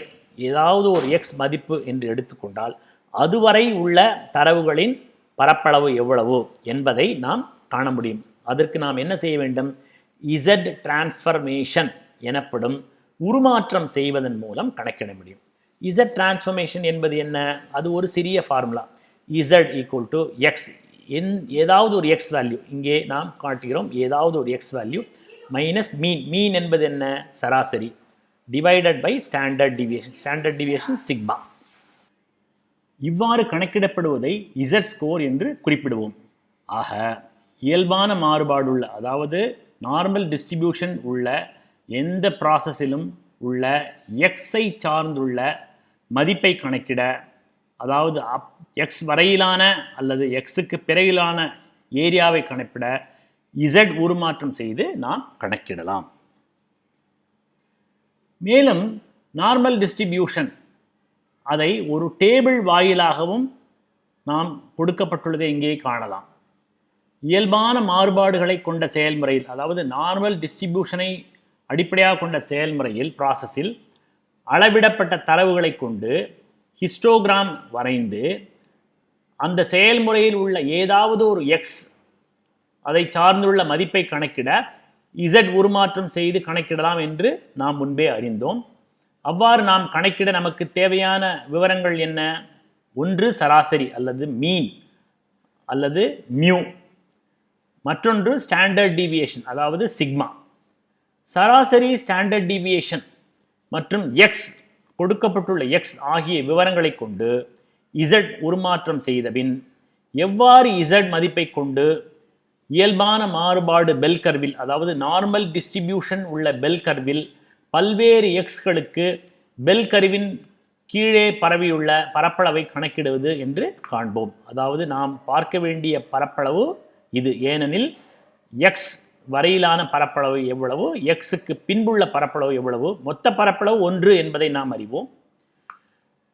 ஏதாவது ஒரு எக்ஸ் மதிப்பு என்று எடுத்துக்கொண்டால் அதுவரை உள்ள தரவுகளின் பரப்பளவு எவ்வளவு என்பதை நாம் காண முடியும். அதற்கு நாம் என்ன செய்ய வேண்டும்? இசட் டிரான்ஸ்ஃபர்மேஷன் எனப்படும் உருமாற்றம் செய்வதன் மூலம் கணக்கிட முடியும். இசட் டிரான்ஸ்ஃபர்மேஷன் என்பது என்ன? அது ஒரு சிறிய formula. Z equal to X, ஏதாவது ஒரு எக்ஸ் வேல்யூ, இங்கே நாம் காட்டுகிறோம் ஏதாவது ஒரு எக்ஸ் வேல்யூ மைனஸ் மீன் என்பது என்ன? சராசரி, divided by standard deviation sigma. இவ்வாறு கணக்கிடப்படுவதை இசட் ஸ்கோர் என்று குறிப்பிடுவோம். ஆக இயல்பான மாறுபாடுள்ள, அதாவது நார்மல் டிஸ்ட்ரிபியூஷன் உள்ள எந்த ப்ராசஸிலும் உள்ள எக்ஸை சார்ந்துள்ள மதிப்பை கணக்கிட, அதாவது எக்ஸ் வரையிலான அல்லது எக்ஸுக்கு பிறகிலான ஏரியாவை கணக்கிட இசட் உருமாற்றம் செய்து நாம் கணக்கிடலாம். மேலும் நார்மல் டிஸ்ட்ரிபியூஷன் அதை ஒரு டேபிள் வாயிலாகவும் நாம் கொடுக்கப்பட்டுள்ளதை இங்கே காணலாம். இயல்பான மாறுபாடுகளை கொண்ட செயல்முறையில், அதாவது நார்மல் டிஸ்ட்ரிபியூஷனை அடிப்படையாக கொண்ட செயல்முறையில் ப்ராசஸில் அளவிடப்பட்ட தரவுகளை கொண்டு ஹிஸ்டோகிராம் வரைந்து அந்த செயல்முறையில் உள்ள ஏதாவது ஒரு எக்ஸ் அதை சார்ந்துள்ள மதிப்பை கணக்கிட இசட் உருமாற்றம் செய்து கணக்கிடலாம் என்று நாம் முன்பே அறிந்தோம். அவ்வாறு நாம் கணக்கிட நமக்கு தேவையான விவரங்கள் என்ன? ஒன்று சராசரி அல்லது மீன் அல்லது மியூ, மற்றொன்று ஸ்டாண்டர்ட் டிவியேஷன் அதாவது சிக்மா. சராசரி, ஸ்டாண்டர்ட் டிவியேஷன் மற்றும் எக்ஸ், கொடுக்கப்பட்டுள்ள எக்ஸ் ஆகிய விவரங்களை கொண்டு z உருமாற்றம் செய்த பின் எவ்வாறு z மதிப்பை கொண்டு இயல்பான மாறுபாடு பெல் கர்வில், அதாவது நார்மல் டிஸ்ட்ரிபியூஷன் உள்ள பெல் கர்வில் பல்வேறு எக்ஸ்களுக்கு பெல் கர்வின் கீழே பரவியுள்ள பரப்பளவை கணக்கிடுவது என்று காண்போம். அதாவது நாம் பார்க்க வேண்டிய பரப்பளவு இது. ஏனெனில் எக்ஸ் வரையிலான பரப்பளவு எவ்வளவு, எக்ஸுக்கு பின்புள்ள பரப்பளவு எவ்வளவு, மொத்த பரப்பளவு 1 என்பதை நாம் அறிவோம்.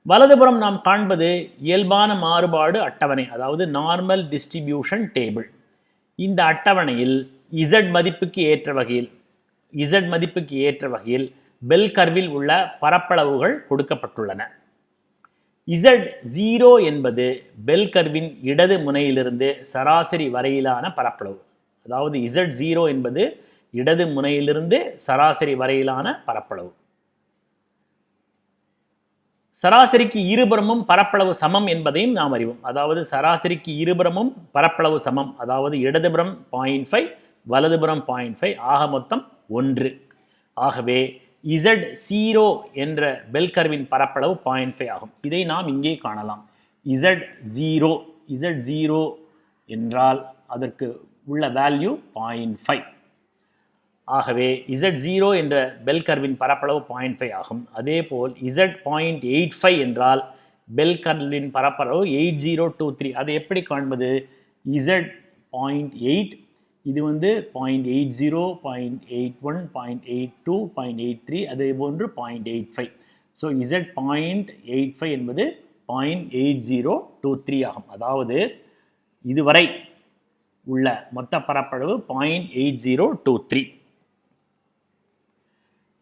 வலதுபுறம் நாம் காண்பது இயல்பான மாறுபாடு அட்டவணை, அதாவது நார்மல் டிஸ்ட்ரிபியூஷன் டேபிள். இந்த அட்டவணையில் z மதிப்புக்கு ஏற்ற வகையில் பெல் கர்வில் உள்ள பரப்பளவுகள் கொடுக்கப்பட்டுள்ளன. Z0 என்பது பெல் கர்வின் இடது முனையிலிருந்து சராசரி வரையிலான பரப்பளவு. அதாவது Z0 என்பது இடது முனையிலிருந்து சராசரி வரையிலான பரப்பளவு. சராசரிக்கு இருபுறமும் பரப்பளவு சமம் என்பதையும் நாம் அறிவோம். அதாவது சராசரிக்கு இருபுறமும் பரப்பளவு சமம், அதாவது இடதுபுறம் 0.5 வலதுபுறம் 0.5 ஆக மொத்தம் 1. ஆகவே Z0 என்ற பெல் கர்வின் பரப்பளவு 0.5 ஆகும். இதை நாம் இங்கே காணலாம். Z0 என்றால் அதற்கு உள்ள வேல்யூ 0.5. ஆகவே Z0 என்ற பெல் கர்வின் பரப்பளவு 0.5 ஆகும். அதேபோல் Z.85 என்றால் பெல் கர்வின் பரப்பளவு 8023. அதை எப்படி காண்பது? Z.8 இது 0.80, 0.81, 0.82, 0.83, அதே போன்று 0.85. ஸோ Z.85 என்பது 0.8023 ஆகும். அதாவது இதுவரை உள்ள மொத்த பரப்பளவு 0.8023.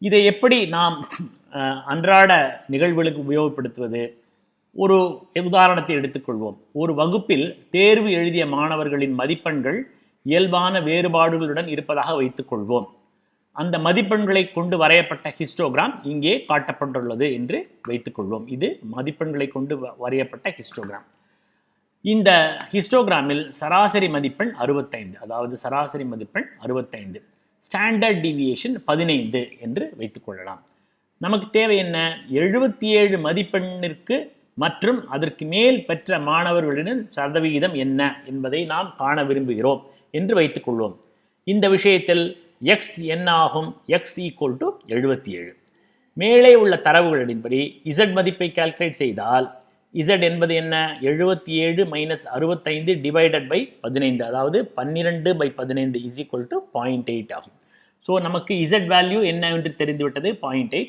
இதை எப்படி நாம் அன்றாட நிகழ்வுகளுக்கு உபயோகப்படுத்துவது? ஒரு உதாரணத்தை எடுத்துக்கொள்வோம். ஒரு வகுப்பில் தேர்வு எழுதிய மாணவர்களின் மதிப்பெண்கள் இயல்பான வேறுபாடுகளுடன் இருப்பதாக வைத்துக்கொள்வோம். அந்த மதிப்பெண்களை கொண்டு வரையப்பட்ட ஹிஸ்டோகிராம் இங்கே காட்டப்பட்டுள்ளது என்று வைத்துக்கொள்வோம். இது மதிப்பெண்களை கொண்டு வரையப்பட்ட ஹிஸ்டோகிராம். இந்த ஹிஸ்டோகிராமில் சராசரி மதிப்பெண் 65, அதாவது சராசரி மதிப்பெண் 65, ஸ்டாண்டர்ட் டீவியேஷன் 15 என்று வைத்துக்கொள்ளலாம். நமக்கு தேவை என்ன? 77 மதிப்பெண்ணிற்கு மற்றும் அதற்கு மேல் பெற்ற மாணவர்களின் சதவிகிதம் என்ன என்பதை நாம் காண விரும்புகிறோம் என்று வைத்துக்கொள்வோம். இந்த விஷயத்தில் x என்ன ஆகும்? x = 77. மேலே உள்ள தரவுகளின்படி z மதிப்பை கால்குலேட் செய்தால் z என்பது என்ன? 77 - 65 டிவைடட் பை 15, அதாவது 12/15 = 0.8 ஆகும். ஸோ நமக்கு z வேல்யூ என்ன என்று தெரிந்துவிட்டது, 0.8.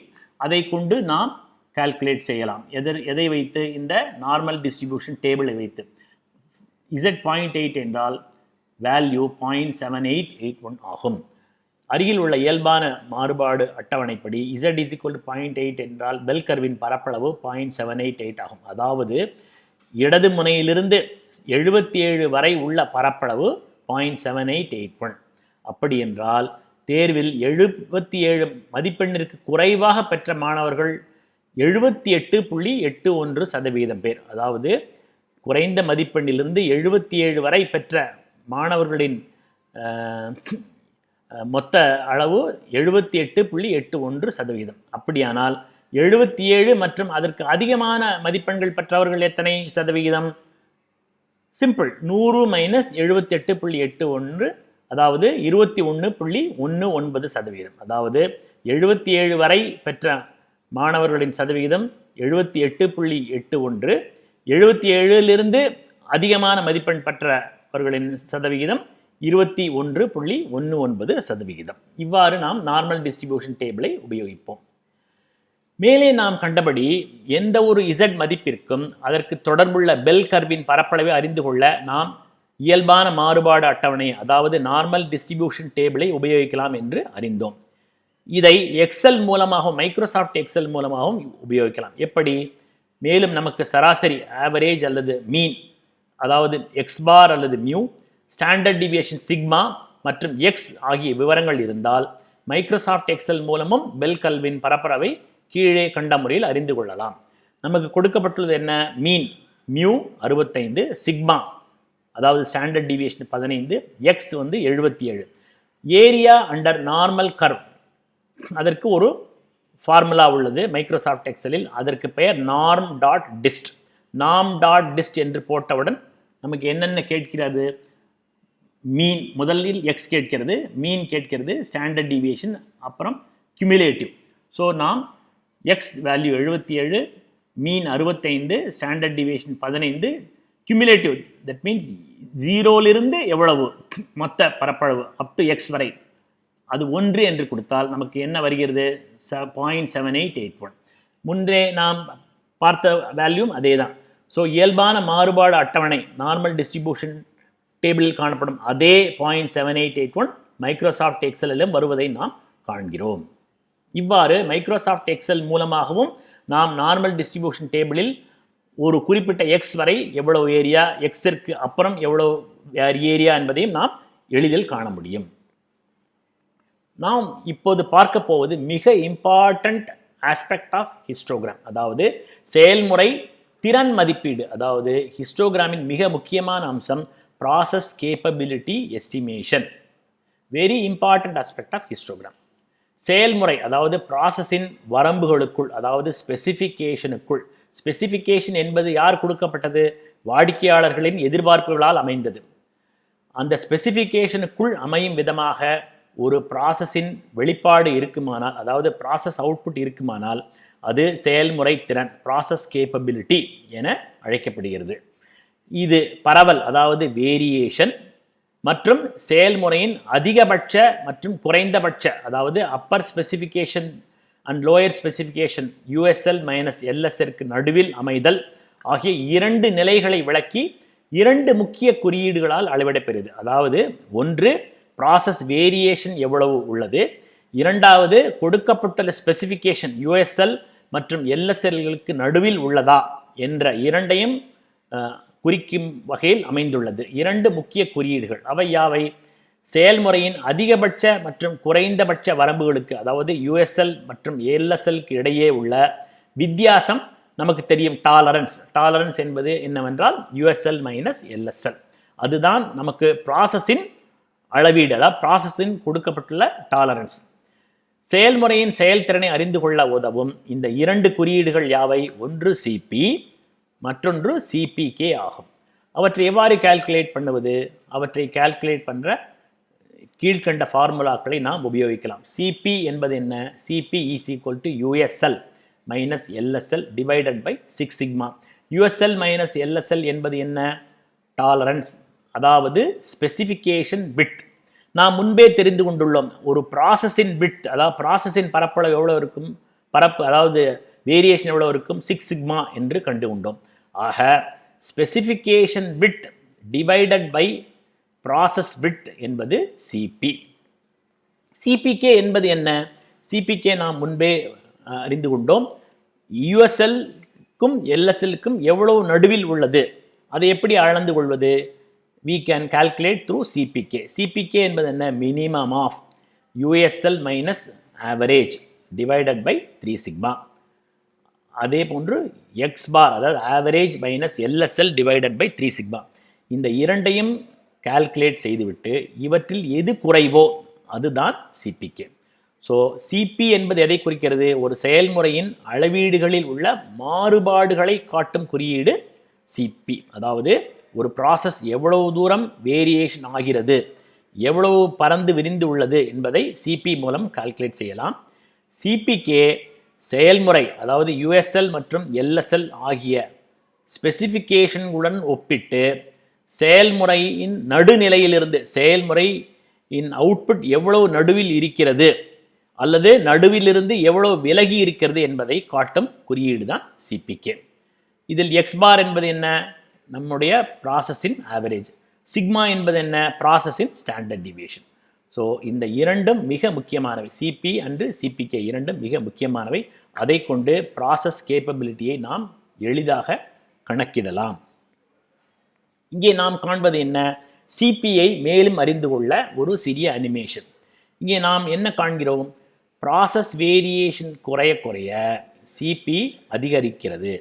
அதை கொண்டு நாம் கால்குலேட் செய்யலாம். எதை வைத்து? இந்த நார்மல் டிஸ்ட்ரிபியூஷன் டேபிளை வைத்து. z 0.8 என்றால் வேல்யூ 0.7881 ஆகும். அருகில் உள்ள இயல்பான மாறுபாடு அட்டவணைப்படி z 0.8 என்றால் பெல் கர்வின் பரப்பளவு 0.788 ஆகும். அதாவது இடது முனையிலிருந்து 77 வரை உள்ள பரப்பளவு 0.7881. அப்படி என்றால் தேர்வில் 77 மதிப்பெண்ணிற்கு குறைவாக பெற்ற மாணவர்கள் 78.81% பேர். அதாவது குறைந்த மதிப்பெண்ணிலிருந்து 77 வரை பெற்ற மாணவர்களின் மொத்த அளவு 78.81%. அப்படியானால் 77 மற்றும் அதற்கு அதிகமான மதிப்பெண்கள் பெற்றவர்கள் எத்தனை சதவிகிதம்? சிம்பிள், 100 - 78.81, அதாவது 21.19%. அதாவது 77 வரை பெற்ற மாணவர்களின் சதவிகிதம் 78.81, 77லிருந்து அதிகமான மதிப்பெண் பெற்றவர்களின் சதவிகிதம் 21.19%. இவ்வாறு நாம் நார்மல் டிஸ்ட்ரிபியூஷன் டேபிளை உபயோகிப்போம். மேலே நாம் கண்டபடி எந்த ஒரு z மதிப்பிற்கும் அதற்கு தொடர்புள்ள பெல் கர்வின் பரப்பளவை அறிந்து கொள்ள நாம் இயல்பான மாறுபாடு அட்டவணை, அதாவது நார்மல் டிஸ்ட்ரிபியூஷன் டேபிளை உபயோகிக்கலாம் என்று அறிந்தோம். இதை எக்ஸல் மூலமாகவும் மைக்ரோசாஃப்ட் எக்ஸல் மூலமாகவும் உபயோகிக்கலாம். எப்படி? மேலும் நமக்கு சராசரி ஆவரேஜ் அல்லது மீன், அதாவது எக்ஸ் பார் அல்லது மியூ, ஸ்டாண்டர்ட் டிவியேஷன் சிக்மா மற்றும் எக்ஸ் ஆகிய விவரங்கள் இருந்தால் மைக்ரோசாஃப்ட் எக்ஸல் மூலமும் பெல் கர்வின் பரப்பளவை கீழே கண்ட முறையில் அறிந்து கொள்ளலாம். நமக்கு கொடுக்கப்பட்டுள்ளது என்ன? மீன் மியூ 65, சிக்மா அதாவது standard deviation 15, X 77. Area under normal curve, அதற்கு ஒரு ஃபார்முலா உள்ளது மைக்ரோசாஃப்ட் எக்ஸலில். அதற்கு பெயர் norm.dist. நாம் டாட் டிஸ்ட் என்று போட்டவுடன் நமக்கு என்னென்ன கேட்கிறது? மீன், முதலில் எக்ஸ் கேட்கிறது, மீன் கேட்கிறது, ஸ்டாண்டர்ட் டிவியேஷன், அப்புறம் கியூமுலேட்டிவ். ஸோ நாம் X value 77, mean 65, standard deviation 15, cumulative that means 0லிருந்து எவ்வளவு மொத்த பரப்பளவு அப் டு எக்ஸ் வரை அது 1 என்று கொடுத்தால் நமக்கு என்ன வருகிறது? 0.7881. முன்னே நாம் பார்த்த வேல்யூம் அதே தான். ஸோ இயல்பான மாறுபாடு அட்டவணை நார்மல் டிஸ்ட்ரிபியூஷன் டேபிளில் காணப்படும் அதே 0.7881 மைக்ரோசாஃப்ட் எக்ஸலிலும் வருவதை நாம் காண்கிறோம். இவ்வாறு மைக்ரோசாஃப்ட் எக்ஸல் மூலமாகவும் நாம் நார்மல் டிஸ்ட்ரிபியூஷன் டேபிளில் ஒரு குறிப்பிட்ட எக்ஸ் வரை எவ்வளவு ஏரியா, எக்ஸிற்கு அப்புறம் எவ்வளவு ஏரியா என்பதையும் நாம் எளிதில் காண முடியும். நாம் இப்போது பார்க்க போவது மிக இம்பார்ட்டன்ட் ஆஸ்பெக்ட் ஆஃப் ஹிஸ்டோகிராம், அதாவது செயல்முறை திறன் மதிப்பீடு. அதாவது ஹிஸ்டோகிராமின் மிக முக்கியமான அம்சம் process capability estimation. Very important aspect of histogram. செயல்முறை அதாவது ப்ராசஸின் வரம்புகளுக்குள், அதாவது ஸ்பெசிஃபிகேஷனுக்குள். ஸ்பெசிஃபிகேஷன் என்பது யார் கொடுக்கப்பட்டது? வாடிக்கையாளர்களின் எதிர்பார்ப்புகளால் அமைந்தது. அந்த ஸ்பெசிஃபிகேஷனுக்குள் அமையும் விதமாக ஒரு ப்ராசஸின் வெளிப்பாடு இருக்குமானால், அதாவது ப்ராசஸ் அவுட்புட் இருக்குமானால் அது செயல்முறை திறன், ப்ராசஸ் கேப்பபிலிட்டி என அழைக்கப்படுகிறது. இது பரவல், அதாவது வேரியேஷன் மற்றும் செயல்முறையின் அதிகபட்ச மற்றும் குறைந்தபட்ச, அதாவது upper specification and lower specification USL minus எல்எஸ்ற்கு நடுவில் அமைதல் ஆகிய 2 நிலைகளை விளக்கி 2 முக்கிய குறியீடுகளால் அளவிடப்பெறுது. அதாவது ஒன்று ப்ராசஸ் வேரியேஷன் எவ்வளவு உள்ளது, இரண்டாவது கொடுக்கப்பட்டுள்ள ஸ்பெசிஃபிகேஷன் யூஎஸ்எல் மற்றும் எல்எஸ்எல்களுக்கு நடுவில் உள்ளதா என்ற இரண்டையும் குறிக்கும் வகையில் அமைந்துள்ளது. 2 முக்கிய குறியீடுகள் அவை யாவை? செயல்முறையின் அதிகபட்ச மற்றும் குறைந்தபட்ச வரம்புகளுக்கு, அதாவது யூஎஸ்எல் மற்றும் எல்எஸ்எல்க்கு இடையே உள்ள வித்தியாசம் நமக்கு தெரியும், டாலரன்ஸ். டாலரன்ஸ் என்பது என்னவென்றால் யூஎஸ்எல் மைனஸ் எல்எஸ்எல். அதுதான் நமக்கு ப்ராசஸின் அளவீடு, அதாவது ப்ராசஸின் கொடுக்கப்பட்டுள்ள டாலரன்ஸ். செயல்முறையின் செயல்திறனை அறிந்து கொள்ள உதவும் இந்த 2 குறியீடுகள் யாவை? ஒன்று சிபி, மற்றொன்று சிபிகே ஆகும். அவற்றை எவ்வாறு கால்குலேட் பண்ணுவது? அவற்றை கால்குலேட் பண்ணுற கீழ்கண்ட ஃபார்முலாக்களை நாம் உபயோகிக்கலாம். சிபி என்பது என்ன? CP is equal to USL minus LSL divided by 6 sigma. USL minus LSL என்பது என்ன? டாலரன்ஸ், அதாவது ஸ்பெசிஃபிகேஷன் பிட். நாம் முன்பே தெரிந்து கொண்டுள்ளோம், ஒரு ப்ராசஸின் பிட், அதாவது ப்ராசஸின் பரப்பளவு எவ்வளோ இருக்கும், பரப்பு அதாவது வேரியேஷன் எவ்வளோ இருக்கும், 6 சிக்மா என்று கண்டு கொண்டோம். ஆக specification width divided by process width என்பது சிபி. சிபிகே என்பது என்ன? சிபிகே நாம் முன்பே அறிந்து கொண்டோம். யூஎஸ்எல்க்கும் எல்எஸ்எல்க்கும் எவ்வளவு நடுவில் உள்ளது, அதை எப்படி அளந்து கொள்வது? we can calculate through CPK. CPK என்பது என்ன? minimum of USL minus average divided by 3 sigma. அதே போன்று x bar, அதாவது average minus LSL divided by 3 sigma. இந்த இரண்டையும் கால்குலேட் செய்துவிட்டு இவற்றில் எது குறைவோ அதுதான் CPK. ஸோ சிபி என்பது எதை குறிக்கிறது? ஒரு செயல்முறையின் அளவீடுகளில் உள்ள மாறுபாடுகளை காட்டும் குறியீடு சிபி. அதாவது ஒரு ப்ராசஸ் எவ்வளவு தூரம் வேரியேஷன் ஆகிறது, எவ்வளவு பறந்து விரிந்து உள்ளது என்பதை சிபி மூலம் கால்குலேட் செய்யலாம். சிபிகே செயல்முறை, அதாவது யூஎஸ்எல் மற்றும் எல்எஸ்எல் ஆகிய ஸ்பெசிஃபிகேஷன்களுடன் ஒப்பிட்டு செயல்முறையின் நடுநிலையிலிருந்து, செயல்முறையின் அவுட்புட் எவ்வளவு நடுவில் இருக்கிறது அல்லது நடுவிலிருந்து எவ்வளவு விலகி இருக்கிறது என்பதை காட்டும் குறியீடு தான் சிபிகே. இதில் எக்ஸ் பார் என்பது என்ன? நம்முடைய ப்ராசஸின் ஆவரேஜ். சிக்மா என்பது என்ன? ப்ராசஸின் ஸ்டாண்டர்ட் டிவியேஷன். ஸோ இந்த இரண்டும் மிக முக்கியமானவை. சிபி அண்டு சிபிகே இரண்டும் மிக முக்கியமானவை. அதை கொண்டு ப்ராசஸ் கேப்பபிலிட்டியை நாம் எளிதாக கணக்கிடலாம். இங்கே நாம் காண்பது என்ன? சிபியை மேலும் அறிந்து கொள்ள ஒரு சிறிய அனிமேஷன். இங்கே நாம் என்ன காண்கிறோம்? ப்ராசஸ் வேரியேஷன் குறைய குறைய சிபி அதிகரிக்கிறது.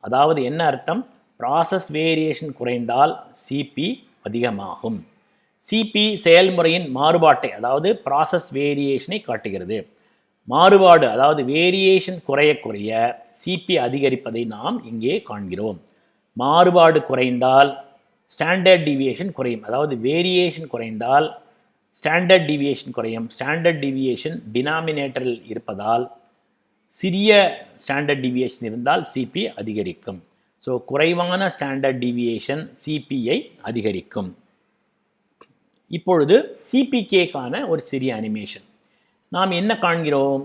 அதாவது என்ன அர்த்தம்? ப்ராசஸ் வேரியேஷன் குறைந்தால் சிபி அதிகமாகும். சிபி செயல்முறையின் மாறுபாட்டை, அதாவது ப்ராசஸ் வேரியேஷனை காட்டுகிறது. மாறுபாடு அதாவது வேரியேஷன் குறைய குறைய சிபி அதிகரிப்பதை நாம் இங்கே காண்கிறோம். மாறுபாடு குறைந்தால் ஸ்டாண்டர்ட் டீவியேஷன் குறையும். அதாவது வேரியேஷன் குறைந்தால் ஸ்டாண்டர்ட் டீவியேஷன் குறையும். ஸ்டாண்டர்ட் டீவியேஷன் டினாமினேட்டரில் இருப்பதால் சிறிய ஸ்டாண்டர்ட் டீவியேஷன் இருந்தால் சிபி அதிகரிக்கும். ஸோ குறைவான ஸ்டாண்டர்ட் டீவியேஷன் சிபியை அதிகரிக்கும். இப்பொழுது சிபிகேக்கான ஒரு சிறிய அனிமேஷன். நாம் என்ன காண்கிறோம்?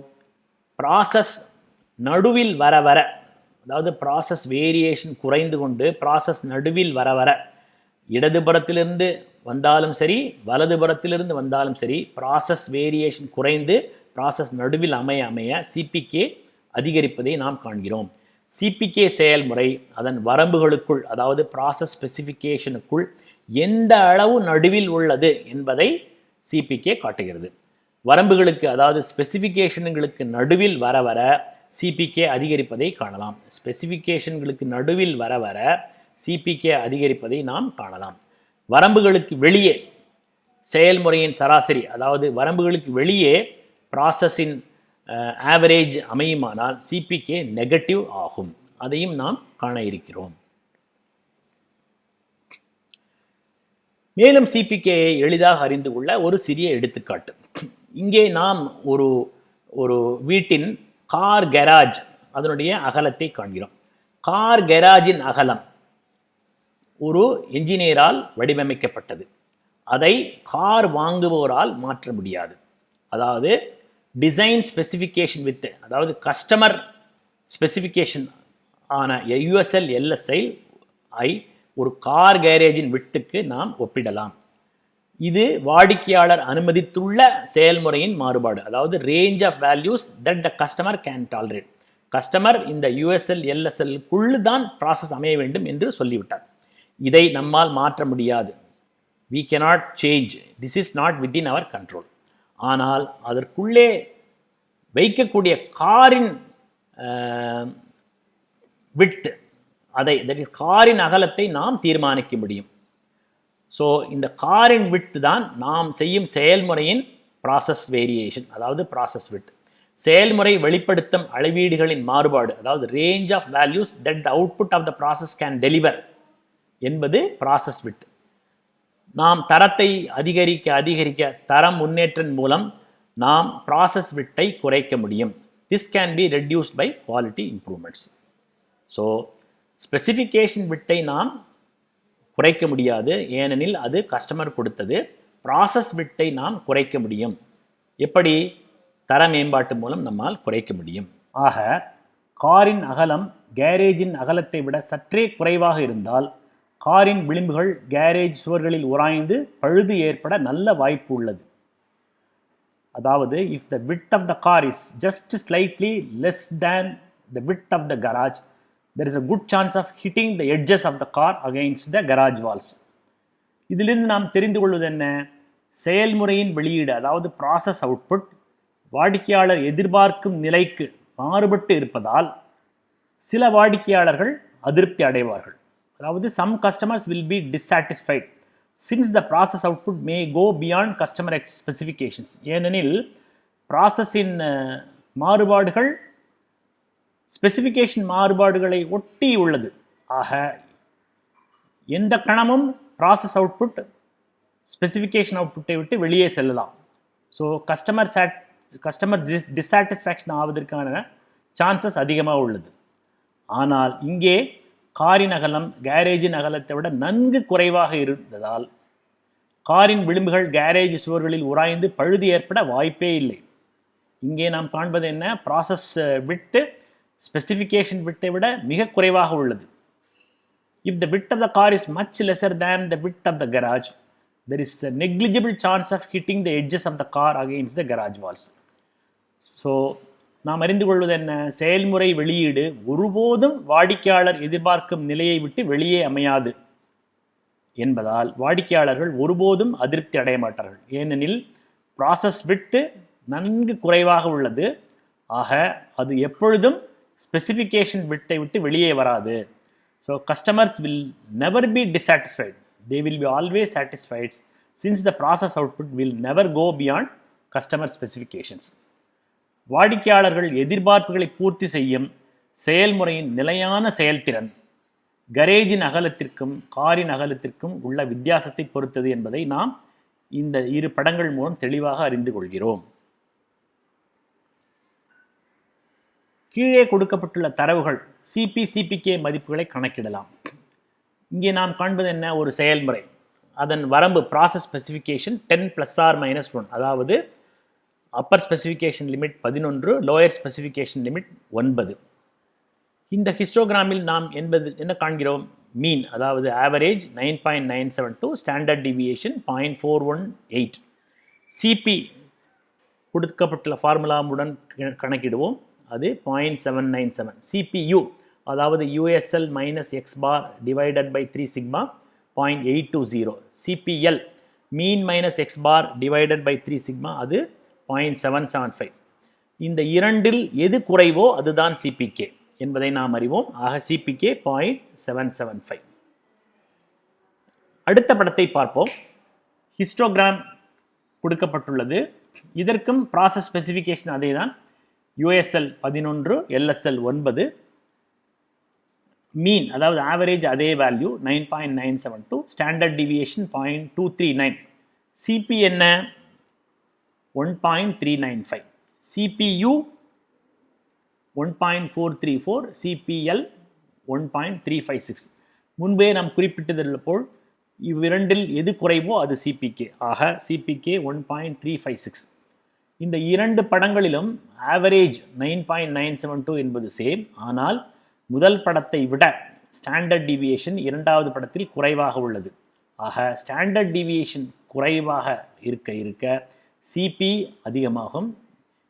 ப்ராசஸ் நடுவில் வர வர, அதாவது ப்ராசஸ் வேரியேஷன் குறைந்து கொண்டு ப்ராசஸ் நடுவில் வர வர, இடதுபுறத்திலிருந்து வந்தாலும் சரி வலதுபுறத்திலிருந்து வந்தாலும் சரி, ப்ராசஸ் வேரியேஷன் குறைந்து ப்ராசஸ் நடுவில் அமைய சிபிகே அதிகரிப்பதை நாம் காண்கிறோம். சிபிகே செயல்முறை அதன் வரம்புகளுக்குள், அதாவது ப்ராசஸ் ஸ்பெசிஃபிகேஷனுக்குள் எந்த அளவு நடுவில் உள்ளது என்பதை சிபிகே காட்டுகிறது. வரம்புகளுக்கு, அதாவது ஸ்பெசிஃபிகேஷன்களுக்கு நடுவில் வர வர சிபிகே அதிகரிப்பதை காணலாம். ஸ்பெசிஃபிகேஷன்களுக்கு நடுவில் வர வர சிபிகே அதிகரிப்பதை நாம் காணலாம். வரம்புகளுக்கு வெளியே செயல்முறையின் சராசரி, அதாவது வரம்புகளுக்கு வெளியே ப்ராசஸின் ஆவரேஜ் அமையுமானால் சிபிகே நெகட்டிவ் ஆகும். அதையும் நாம் காண இருக்கிறோம். மேலும் சிபிகேயை எளிதாக அறிந்து கொள்ள ஒரு சிறிய எடுத்துக்காட்டு. இங்கே நாம் ஒரு வீட்டின் கார் கெராஜ் அதனுடைய அகலத்தை காண்கிறோம். கார் கெராஜின் அகலம் ஒரு என்ஜினியரால் வடிவமைக்கப்பட்டது. அதை கார் வாங்குவோரால் மாற்ற முடியாது. அதாவது டிசைன் ஸ்பெசிஃபிகேஷன் வித், அதாவது கஸ்டமர் ஸ்பெசிஃபிகேஷன் ஆன யூஎஸ்எல் எல்எஸ்ஐ ஒரு கார் கேரேஜின் விட்த்துக்கு நாம் ஒப்பிடலாம். இது வாடிக்கையாளர் அனுமதித்துள்ள செயல்முறையின் மாறுபாடு, அதாவது range of values that the customer can tolerate. Customer இந்த யூஎஸ்எல் எல்எஸ்எல்குள்ளே தான் ப்ராசஸ் அமைய வேண்டும் என்று சொல்லிவிட்டார். இதை நம்மால் மாற்ற முடியாது. we cannot change, this is not within our control. ஆனால் அதற்குள்ளே வைக்கக்கூடிய காரின் விட்த், அதை காரின் அகலத்தை நாம் தீர்மானிக்க முடியும். ஸோ இந்த காரின் விட்த் தான் நாம் செய்யும் செயல்முறையின் ப்ராசஸ் வேரியேஷன், அதாவது ப்ராசஸ் விட்த். செயல்முறை வெளிப்படுத்தும் அளவீடுகளின் மாறுபாடு, அதாவது range of values that the output of the process can deliver என்பது ப்ராசஸ் விட்த். நாம் தரத்தை அதிகரிக்க அதிகரிக்க தரம் முன்னேற்றம் மூலம் நாம் ப்ராசஸ் விட்டை குறைக்க முடியும். This can be reduced by quality improvements. So specification விட்டை நாம் குறைக்க முடியாது, ஏனெனில் அது கஸ்டமர் கொடுத்தது. ப்ராசஸ் விட்டை நாம் குறைக்க முடியும். எப்படி? தர மேம்பாட்டு மூலம் நம்மால் குறைக்க முடியும். ஆக காரின் அகலம் கேரேஜின் அகலத்தை விட சற்றே குறைவாக இருந்தால் காரின் விளிம்புகள் கேரேஜ் சுவர்களில் உராய்ந்து பழுது ஏற்பட நல்ல வாய்ப்பு உள்ளது. அதாவது if the width of the car is just slightly less than the width of the garage, there is a good chance of hitting the edges of the car against the garage walls. இதிலிருந்து நாம் தெரிந்து கொள்வது என்ன? செயல்முறையின் வெளியீடு, அதாவது process output வாடிக்கையாளர் எதிர்பார்க்கும் நிலைக்கு மாறுபட்டு இருப்பதால் சில வாடிக்கையாளர்கள் அதிருப்தி அடைவார்கள். அதாவது some customers will be dissatisfied since the process output may go beyond customer specifications. ஏனெனில் ப்ராசஸின் மாறுபாடுகள் ஸ்பெசிஃபிகேஷன் மாறுபாடுகளை ஒட்டி உள்ளது. ஆக எந்த கணமும் ப்ராசஸ் அவுட்புட் ஸ்பெசிஃபிகேஷன் அவுட்புட்டை விட்டு வெளியே செல்லலாம். ஸோ கஸ்டமர் டிஸாட்டிஸ்ஃபேக்ஷன் ஆவதற்கான சான்சஸ் அதிகமாக உள்ளது. ஆனால் இங்கே காரின் அகலம் கேரேஜின் அகலத்தை விட நன்கு குறைவாக இருந்ததால் காரின் விளிம்புகள் கேரேஜ் சுவர்களில் உராய்ந்து பழுது ஏற்பட வாய்ப்பே இல்லை. இங்கே நாம் காண்பது என்ன? ப்ராசஸ் விட்டு ஸ்பெசிஃபிகேஷன் விட்டை விட மிக குறைவாக உள்ளது. If the width of the car is much lesser than the width of the garage, there is a negligible chance of hitting the edges of the car against the garage walls. So நாம் அறிந்து கொள்வது என்ன? செயல்முறை வெளியீடு ஒருபோதும் வாடிக்கையாளர் எதிர்பார்க்கும் நிலையை விட்டு வெளியே அமையாது என்பதால் வாடிக்கையாளர்கள் ஒருபோதும் அதிருப்தி அடைய மாட்டார்கள். ஏனெனில் ப்ராசஸ் விட்டு நன்கு குறைவாக உள்ளது. ஆக அது எப்பொழுதும் ஸ்பெசிஃபிகேஷன் விட்டை விட்டு வெளியே வராது. So customers will never be dissatisfied, they will be always satisfied since the process output will never go beyond customer specifications. வாடிக்கையாளர்கள் எதிர்பார்ப்புகளை பூர்த்தி செய்யும் செயல்முறையின் நிலையான செயல்திறன் கரேஜின் அகலத்திற்கும் காரின் அகலத்திற்கும் உள்ள வித்தியாசத்தை பொறுத்தது என்பதை நாம் இந்த இரு படங்கள் மூலம் தெளிவாக அறிந்து கொள்கிறோம். கீழே கொடுக்கப்பட்டுள்ள தரவுகள் சிபி சிபிகே மதிப்புகளை கணக்கிடலாம். இங்கே நாம் காண்பது என்ன? ஒரு செயல்முறை, அதன் வரம்பு ப்ராசஸ் ஸ்பெசிஃபிகேஷன் 10 ± 1, அதாவது upper specification limit 11, lower specification limit 9. இந்த ஹிஸ்டோகிராமில் நாம் என்ன காண்கிறோம்? மீன், அதாவது ஆவரேஜ் 9.972, ஸ்டாண்டர்ட் டிவியேஷன் 0.418. சிபி கொடுக்கப்பட்டுள்ள ஃபார்முலாவுடன் கணக்கிடுவோம், அது 0.797. சிபியு, அதாவது USL minus X bar divided by 3 sigma 0.820. CPL mean minus X bar divided by 3 sigma, அது 0.775. இந்த இரண்டில் எது குறைவோ அதுதான் சிபிகே என்பதை நாம் அறிவோம். ஆக சிபிகே 0.775. அடுத்த படத்தை பார்ப்போம். ஹிஸ்டோகிராம் கொடுக்கப்பட்டுள்ளது. இதற்கும் ப்ராசஸ் ஸ்பெசிஃபிகேஷன் அதே தான். யூஎஸ்எல் 11, எல்எஸ்எல் 9, மீன் அதாவது ஆவரேஜ் அதே வேல்யூ 9.972, ஸ்டாண்டர்ட் டிவியேஷன் 0.239. சிபி என்ன? 1.395. CPU 1.434, CPL 1.356. முன்பே நாம் குறிப்பிட்டது போல் இவ்விரண்டில் எது குறைவோ அது சிபிகே. ஆக சிபிகே 1.356. இந்த இரண்டு படங்களிலும் ஆவரேஜ் 9.972 என்பது சேம். ஆனால் முதல் படத்தை விட ஸ்டாண்டர்ட் டிவியேஷன் இரண்டாவது படத்தில் குறைவாக உள்ளது. ஆக ஸ்டாண்டர்ட் டிவியேஷன் குறைவாக இருக்க சிபி அதிகமாகும்.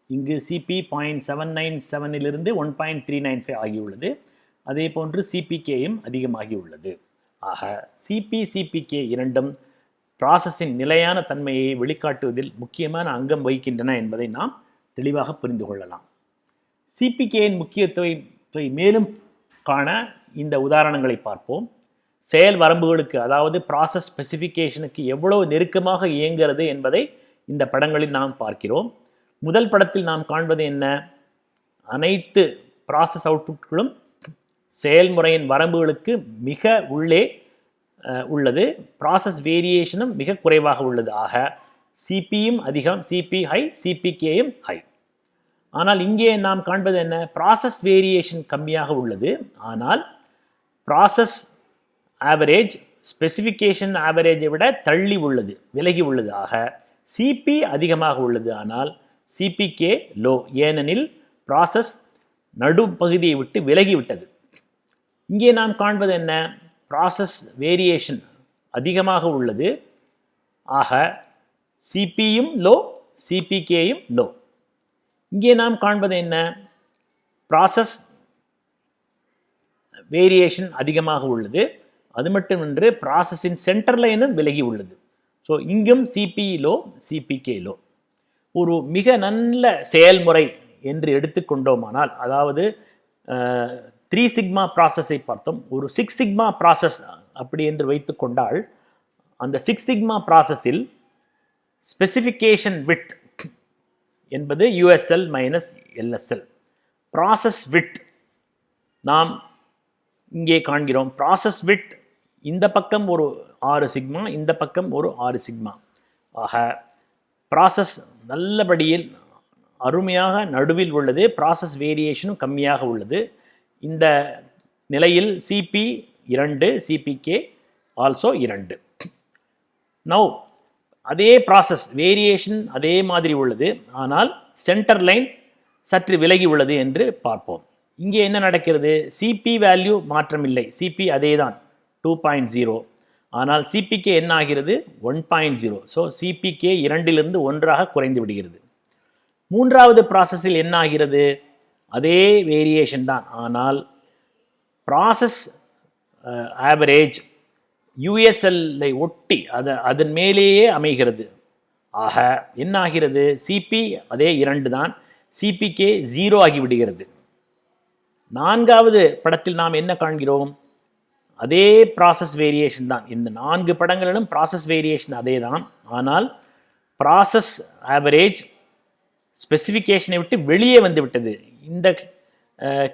இங்கு சிபி 0.797 1.395 ஆகியுள்ளது. அதே போன்று சிபிகேயும் அதிகமாகியுள்ளது. ஆக சிபி சிபிகே இரண்டும் ப்ராசஸின் நிலையான தன்மையை வெளிக்காட்டுவதில் முக்கியமான அங்கம் வகிக்கின்றன என்பதை நாம் தெளிவாக புரிந்து கொள்ளலாம். சிபிகேயின் முக்கியத்துவத்தை மேலும் காண இந்த உதாரணங்களை பார்ப்போம். செயல் வரம்புகளுக்கு, அதாவது ப்ராசஸ் ஸ்பெசிஃபிகேஷனுக்கு எவ்வளவு நெருக்கமாக இயங்குகிறது என்பதை இந்த படங்களில் நாம் பார்க்கிறோம். முதல் படத்தில் நாம் காண்பது என்ன? அனைத்து ப்ராசஸ் அவுட்புட்களும் செயல்முறையின் வரம்புகளுக்கு மிக உள்ளே உள்ளது. ப்ராசஸ் வேரியேஷனும் மிக குறைவாக உள்ளது. ஆக சிபியும் அதிகம், சிபி ஹை, சிபிகேயும் ஹை. ஆனால் இங்கே நாம் காண்பது என்ன? ப்ராசஸ் வேரியேஷன் கம்மியாக உள்ளது. ஆனால் ப்ராசஸ் ஆவரேஜ் ஸ்பெசிஃபிகேஷன் ஆவரேஜை விட தள்ளி உள்ளது, விலகி உள்ளது. ஆக சிபி அதிகமாக உள்ளது, ஆனால் சிபிகே லோ, ஏனெனில் ப்ராசஸ் நடுப்பகுதியை விட்டு விலகிவிட்டது. இங்கே நாம் காண்பது என்ன? ப்ராசஸ் வேரியேஷன் அதிகமாக உள்ளது. ஆக சிபியும் லோ, சிபிகேயும் லோ. இங்கே நாம் காண்பது என்ன? ப்ராசஸ் வேரியேஷன் அதிகமாக உள்ளது. அது மட்டுமின்றி ப்ராசஸின் சென்டர் லைனும் விலகி உள்ளது. ஸோ இங்கும் சிபி லோ, சிபிகே லோ. ஒரு மிக நல்ல செயல்முறை என்று எடுத்துக்கொண்டோமானால், அதாவது 3 சிக்மா ப்ராசஸை பார்த்தோம், ஒரு 6 சிக்மா ப்ராசஸ் அப்படி என்று வைத்து கொண்டால், அந்த 6 சிக்மா ப்ராசஸில் ஸ்பெசிஃபிகேஷன் விட் என்பது யூஎஸ்எல் மைனஸ் எல்எஸ்எல். ப்ராசஸ் விட் நாம் இங்கே காண்கிறோம். ப்ராசஸ் விட் இந்த பக்கம் ஒரு 6 சிக்மா, இந்த பக்கம் ஒரு 6 சிக்மா. ஆக ப்ராசஸ் நல்லபடியில் அருமையாக நடுவில் உள்ளது. ப்ராசஸ் வேரியேஷனும் கம்மியாக உள்ளது. இந்த நிலையில் சிபி 2, சிபிகே ஆல்சோ 2. நவ் அதே ப்ராசஸ் வேரியேஷன் அதே மாதிரி உள்ளது, ஆனால் சென்டர் லைன் சற்று விலகி உள்ளது என்று பார்ப்போம். இங்கே என்ன நடக்கிறது? சிபி வேல்யூ மாற்றமில்லை, சிபி அதே தான் 2.0. ஆனால் சிபிகே என்ன ஆகிறது? 1.0. ஸோ சிபிகே 2லிருந்து 1ஆக குறைந்து விடுகிறது. மூன்றாவது ப்ராசஸில் என்ன ஆகிறது? அதே வேரியேஷன் தான், ஆனால் ப்ராசஸ் ஆவரேஜ் யூஎஸ்எல்லை ஒட்டி அதன் மேலேயே அமைகிறது. ஆக என்ன ஆகிறது? சிபி அதே 2 தான், சிபிகே 0 ஆகிவிடுகிறது. நான்காவது படத்தில் நாம் என்ன காண்கிறோம்? அதே ப்ராசஸ் வேரியேஷன் தான். இந்த 4 படங்களிலும் ப்ராசஸ் வேரியேஷன் அதே தான், ஆனால் ப்ராசஸ் ஆவரேஜ் ஸ்பெசிஃபிகேஷனை விட்டு வெளியே வந்து விட்டது. இந்த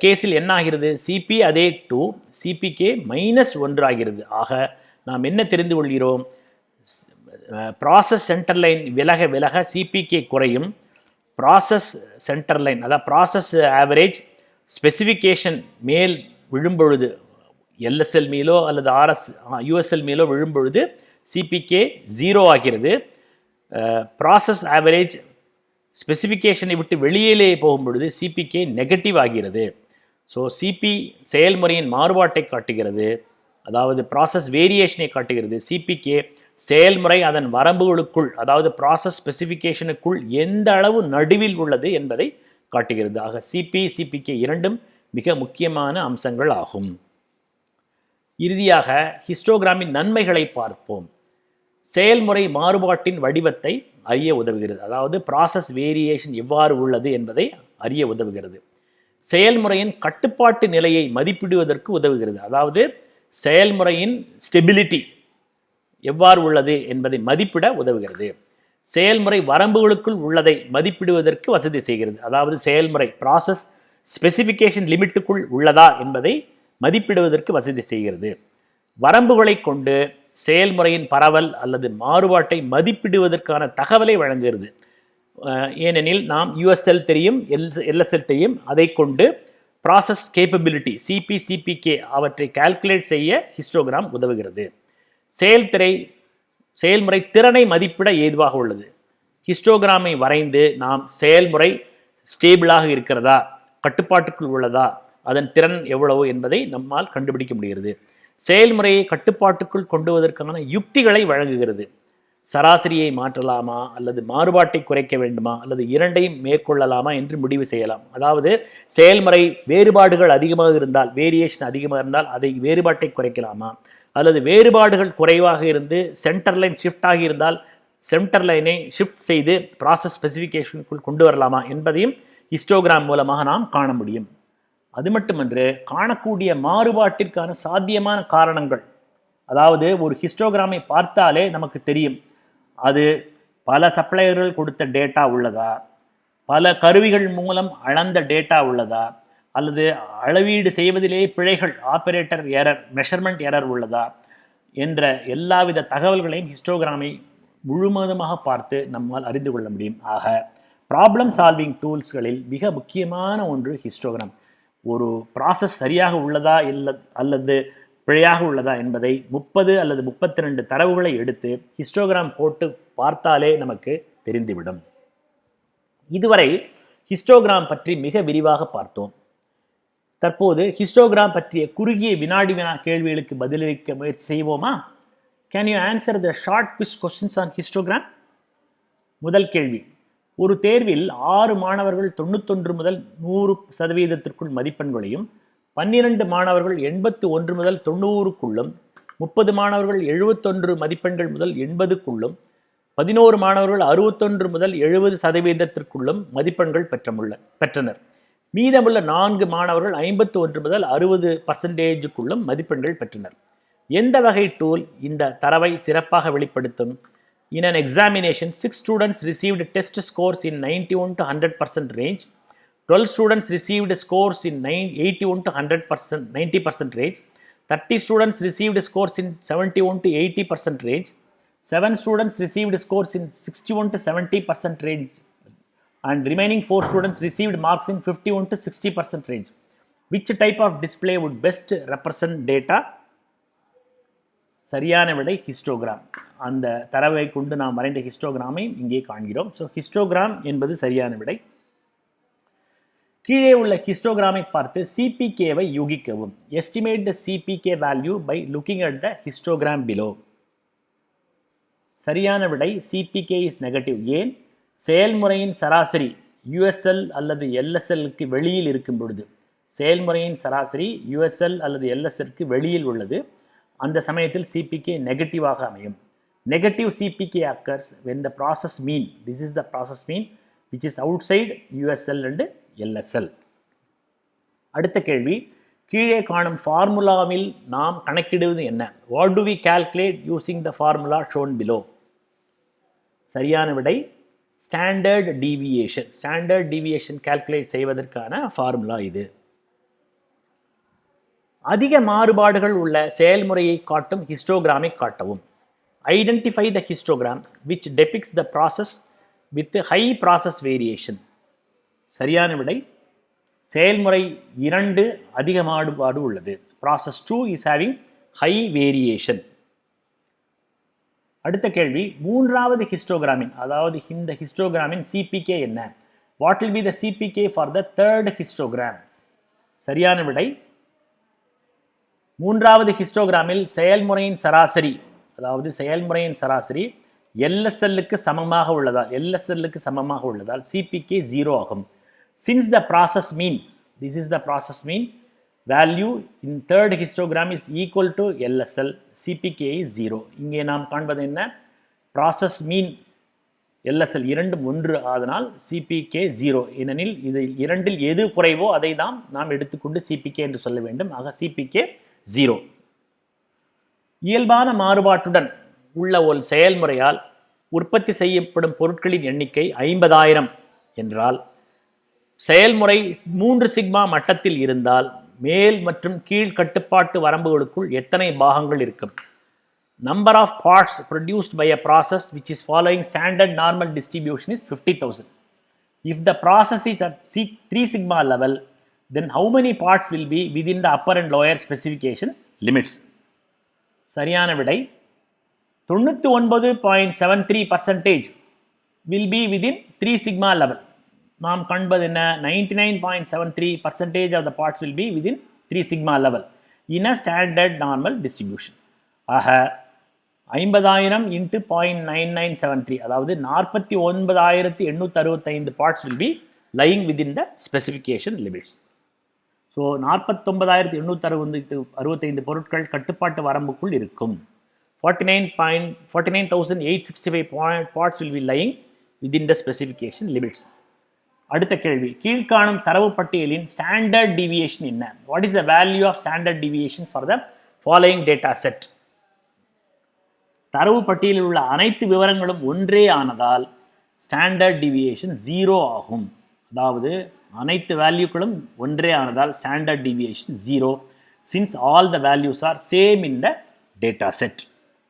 கேஸில் என்ன ஆகிறது? சிபி அதே 2, சிபிகே -1 ஆகிறது. ஆக நாம் என்ன தெரிந்து கொள்கிறோம்? ப்ராசஸ் சென்டர் லைன் விலக விலக சிபிகே குறையும். ப்ராசஸ் சென்டர் லைன், அதாவது ப்ராசஸ் ஆவரேஜ் ஸ்பெசிஃபிகேஷன் மேல் விழும்பொழுது, எல்எஸ்எல் மீலோ அல்லது யூஎஸ்எல் மீலோ விழும்பொழுது சிபிகே 0 ஆகிறது. ப்ராசஸ் ஆவரேஜ் ஸ்பெசிஃபிகேஷனை விட்டு வெளியிலே போகும்பொழுது சிபிகே நெகட்டிவ் ஆகிறது. ஸோ சிபி செயல்முறையின் மாறுபாட்டை காட்டுகிறது, அதாவது ப்ராசஸ் வேரியேஷனை காட்டுகிறது. சிபிகே செயல்முறை அதன் வரம்புகளுக்குள், அதாவது ப்ராசஸ் ஸ்பெசிஃபிகேஷனுக்குள் எந்த அளவு நடுவில் உள்ளது என்பதை காட்டுகிறது. ஆக சிபிகே இரண்டும் மிக முக்கியமான அம்சங்கள் ஆகும். இறுதியாக ஹிஸ்டோகிராமின் நன்மைகளை பார்ப்போம். செயல்முறை மாறுபாட்டின் வடிவத்தை அறிய உதவுகிறது, அதாவது ப்ராசஸ் வேரியேஷன் எவ்வாறு உள்ளது என்பதை அறிய உதவுகிறது. செயல்முறையின் கட்டுப்பாட்டு நிலையை மதிப்பிடுவதற்கு உதவுகிறது, அதாவது செயல்முறையின் ஸ்டெபிலிட்டி எவ்வாறு உள்ளது என்பதை மதிப்பிட உதவுகிறது. செயல்முறை வரம்புகளுக்குள் உள்ளதை மதிப்பிடுவதற்கு வசதி செய்கிறது, அதாவது செயல்முறை ப்ராசஸ் ஸ்பெசிஃபிகேஷன் லிமிட்டுக்குள் உள்ளதா என்பதை மதிப்பிடுவதற்கு வசதி செய்கிறது. வரம்புகளை கொண்டு செயல்முறையின் பரவல் அல்லது மாறுபாட்டை மதிப்பிடுவதற்கான தகவலை வழங்குகிறது. ஏனெனில் நாம் யூஎஸ்எல் தெரியும், எல்எஸ்எல் தெரியும், அதை கொண்டு ப்ராசஸ் கேப்பபிலிட்டி சிபிகே அவற்றை கால்குலேட் செய்ய ஹிஸ்டோகிராம் உதவுகிறது. செயல்முறை திறனை மதிப்பிட ஏதுவாக உள்ளது. ஹிஸ்டோகிராமை வரைந்து நாம் செயல்முறை ஸ்டேபிளாக இருக்கிறதா, கட்டுப்பாட்டுக்குள் உள்ளதா, அதன் திறன் எவ்வளவு என்பதை நம்மால் கண்டுபிடிக்க முடிகிறது. செயல்முறையை கட்டுப்பாட்டுக்குள் கொண்டுவதற்கான யுக்திகளை வழங்குகிறது. சராசரியை மாற்றலாமா அல்லது மாறுபாட்டை குறைக்க வேண்டுமா அல்லது இரண்டையும் மேற்கொள்ளலாமா என்று முடிவு செய்யலாம். அதாவது செயல்முறை வேறுபாடுகள் அதிகமாக இருந்தால், வேரியேஷன் அதிகமாக இருந்தால் அதை வேறுபாட்டை குறைக்கலாமா, அல்லது வேறுபாடுகள் குறைவாக இருந்து சென்டர் லைன் ஷிஃப்ட் ஆகி இருந்தால் சென்டர் லைனை ஷிஃப்ட் செய்து ப்ராசஸ் ஸ்பெசிஃபிகேஷனுக்குள் கொண்டு வரலாமா என்பதையும் ஹிஸ்டோகிராம் மூலமாக நாம் காண முடியும். அது மட்டுமன்று காணக்கூடிய மாறுபாட்டிற்கான சாத்தியமான காரணங்கள், அதாவது ஒரு ஹிஸ்டோகிராமை பார்த்தாலே நமக்கு தெரியும் அது பல சப்ளையர்கள் கொடுத்த டேட்டா உள்ளதா, பல கருவிகள் மூலம் அளந்த டேட்டா உள்ளதா, அல்லது அளவீடு செய்வதிலேயே பிழைகள், ஆபரேட்டர் எரர், மெஷர்மெண்ட் எரர் உள்ளதா என்ற எல்லாவித தகவல்களையும் ஹிஸ்டோகிராமை முழுவதுமாக பார்த்து நம்மால் அறிந்து கொள்ள முடியும். ஆக ப்ராப்ளம் சால்விங் டூல்ஸ்களில் மிக முக்கியமான ஒன்று ஹிஸ்டோகிராம். ஒரு ப்ராசஸ் சரியாக உள்ளதா அல்லது பிழையாக உள்ளதா என்பதை 30 அல்லது 32 தரவுகளை எடுத்து ஹிஸ்டோகிராம் போட்டு பார்த்தாலே நமக்கு தெரிந்துவிடும். இதுவரை ஹிஸ்டோகிராம் பற்றி மிக விரிவாக பார்த்தோம். தற்போது ஹிஸ்டோகிராம் பற்றிய குறுகிய வினாடி வினா கேள்விகளுக்கு பதிலளிக்க முயற்சி செய்வோமா? Can you answer the short quiz questions on histogram? முதல் கேள்வி, ஒரு தேர்வில் 6 மாணவர்கள் 91 முதல் 100% மதிப்பெண்களையும், 12 மாணவர்கள் 81 முதல் 90க்குள்ளும், 30 மாணவர்கள் 71 மதிப்பெண்கள் முதல் 80க்குள்ளும், 11 மாணவர்கள் 61 முதல் 70%க்குள்ளும் மதிப்பெண்கள் பெற்றனர். மீதமுள்ள 4 மாணவர்கள் 51 முதல் 60%க்குள்ளும் மதிப்பெண்கள் பெற்றனர். எந்த வகை டூல் இந்த தரவை சிறப்பாக வெளிப்படுத்தும்? In an examination, 6 students received test scores in 91 to 100% range. 12 students received scores in 81 to 100%, 90% range. 30 students received scores in 71 to 80% range. 7 students received scores in 61 to 70% range. And remaining 4 students received marks in 51 to 60% range. Which type of display would best represent data? சரியான விடை histogram. அந்த தரவை கொண்டு நாம் வரைந்த ஹிஸ்டோகிராமை இங்கே காண்கிறோம். So histogram என்பது சரியான விடை. கீழே உள்ள ஹிஸ்டோகிராமை பார்த்து சிபிகேவை யூகிக்கவும். Estimate the CPK value by looking at the histogram below. சரியான விடை சிபிகே இஸ் நெகட்டிவ். ஏன்? செயல்முறையின் சராசரி யூஎஸ்எல் அல்லது எல்எஸ்எல்க்கு வெளியில் இருக்கும் பொழுது, செயல்முறையின் சராசரி யூஎஸ்எல் அல்லது எல்எஸ்எல்க்கு வெளியில் உள்ளது. அந்த சமயத்தில் சிபிகே நெகட்டிவாக அமையும். Negative CPK occurs when the process mean, this is the process mean which is outside USL and LSL. அடுத்த கேள்வி, கீழே காணும் ஃபார்முலாவில் நாம் கணக்கிடுவது என்ன? What do we calculate using the formula shown below? சரியான விடை ஸ்டாண்டர்ட் டீவியேஷன் கால்குலேட் செய்வதற்கான ஃபார்முலா இது. அதிக மாறுபாடுகள் உள்ள செயல்முறையை காட்டும் ஹிஸ்டோகிராமை காட்டவும். Identify the histogram which depicts the process with high process variation. சரியான விடை செயல்முறை 2 அதிக மாறுபாடு உள்ளது. process 2 is having high variation. அடுத்த கேள்வி, மூன்றாவது ஹிஸ்டோகிராமின், அதாவது இந்த ஹிஸ்டோகிராமின் CPK என்ன? What will be the CPK for the third histogram? சரியான விடை மூன்றாவது ஹிஸ்டோகிராமில் செயல்முறையின் சராசரி, அதாவது செயல்முறையின் சராசரி LSLக்கு சமமாக உள்ளதால் CPK 0 ஆகும். Since the process mean, this is the process mean value in third histogram is equal to LSL, CPK is 0. இங்கே நாம் காண்பது என்ன? process mean LSL இரண்டும் ஒன்று, அதனால் CPK 0. ஏனெனில் இது இரண்டில் எது குறைவோ அதை நாம் எடுத்துக்கொண்டு CPK என்று சொல்ல வேண்டும். ஆக CPK 0. இயல்பான மாறுபாட்டுடன் உள்ள ஒரு செயல்முறையால் உற்பத்தி செய்யப்படும் பொருட்களின் எண்ணிக்கை 50,000 என்றால் செயல்முறை 3 சிக்மா மட்டத்தில் இருந்தால் மேல் மற்றும் கீழ் கட்டுப்பாட்டு வரம்புகளுக்குள் எத்தனை பாகங்கள் இருக்கும்? Number of parts produced by a process which is following standard normal distribution is 50,000. If the process is at 3 sigma level, then how many parts will be within the upper and lower specification limits? சரியான விடை 99.73% will be within 3 sigma level. நாம் காண்பது என்ன? 99.73% of the parts will be within 3 sigma level in a standard normal distribution. ஆக 50,000 into 0.9973, அதாவது 49,865 parts will be lying within the specification limits. So 49,865 பொருட்கள் கட்டுப்பாட்டு வரம்புக்குள் இருக்கும். 49,865 parts will be lying within the specification limits. அடுத்த கேள்வி, கீழ்காணும் தரவு பட்டியலின் ஸ்டாண்டர்ட் டீவியேஷன் என்ன? What is the value of standard deviation for the following data set? தரவு பட்டியலில் உள்ள அனைத்து விவரங்களும் ஒன்றே ஆனதால் ஸ்டாண்டர்ட் டீவியேஷன் 0 ஆகும். அதாவது அனைத்து வேல்யூக்களும் ஒன்றே ஆனதால் standard deviation 0, since all the values are same in the data set.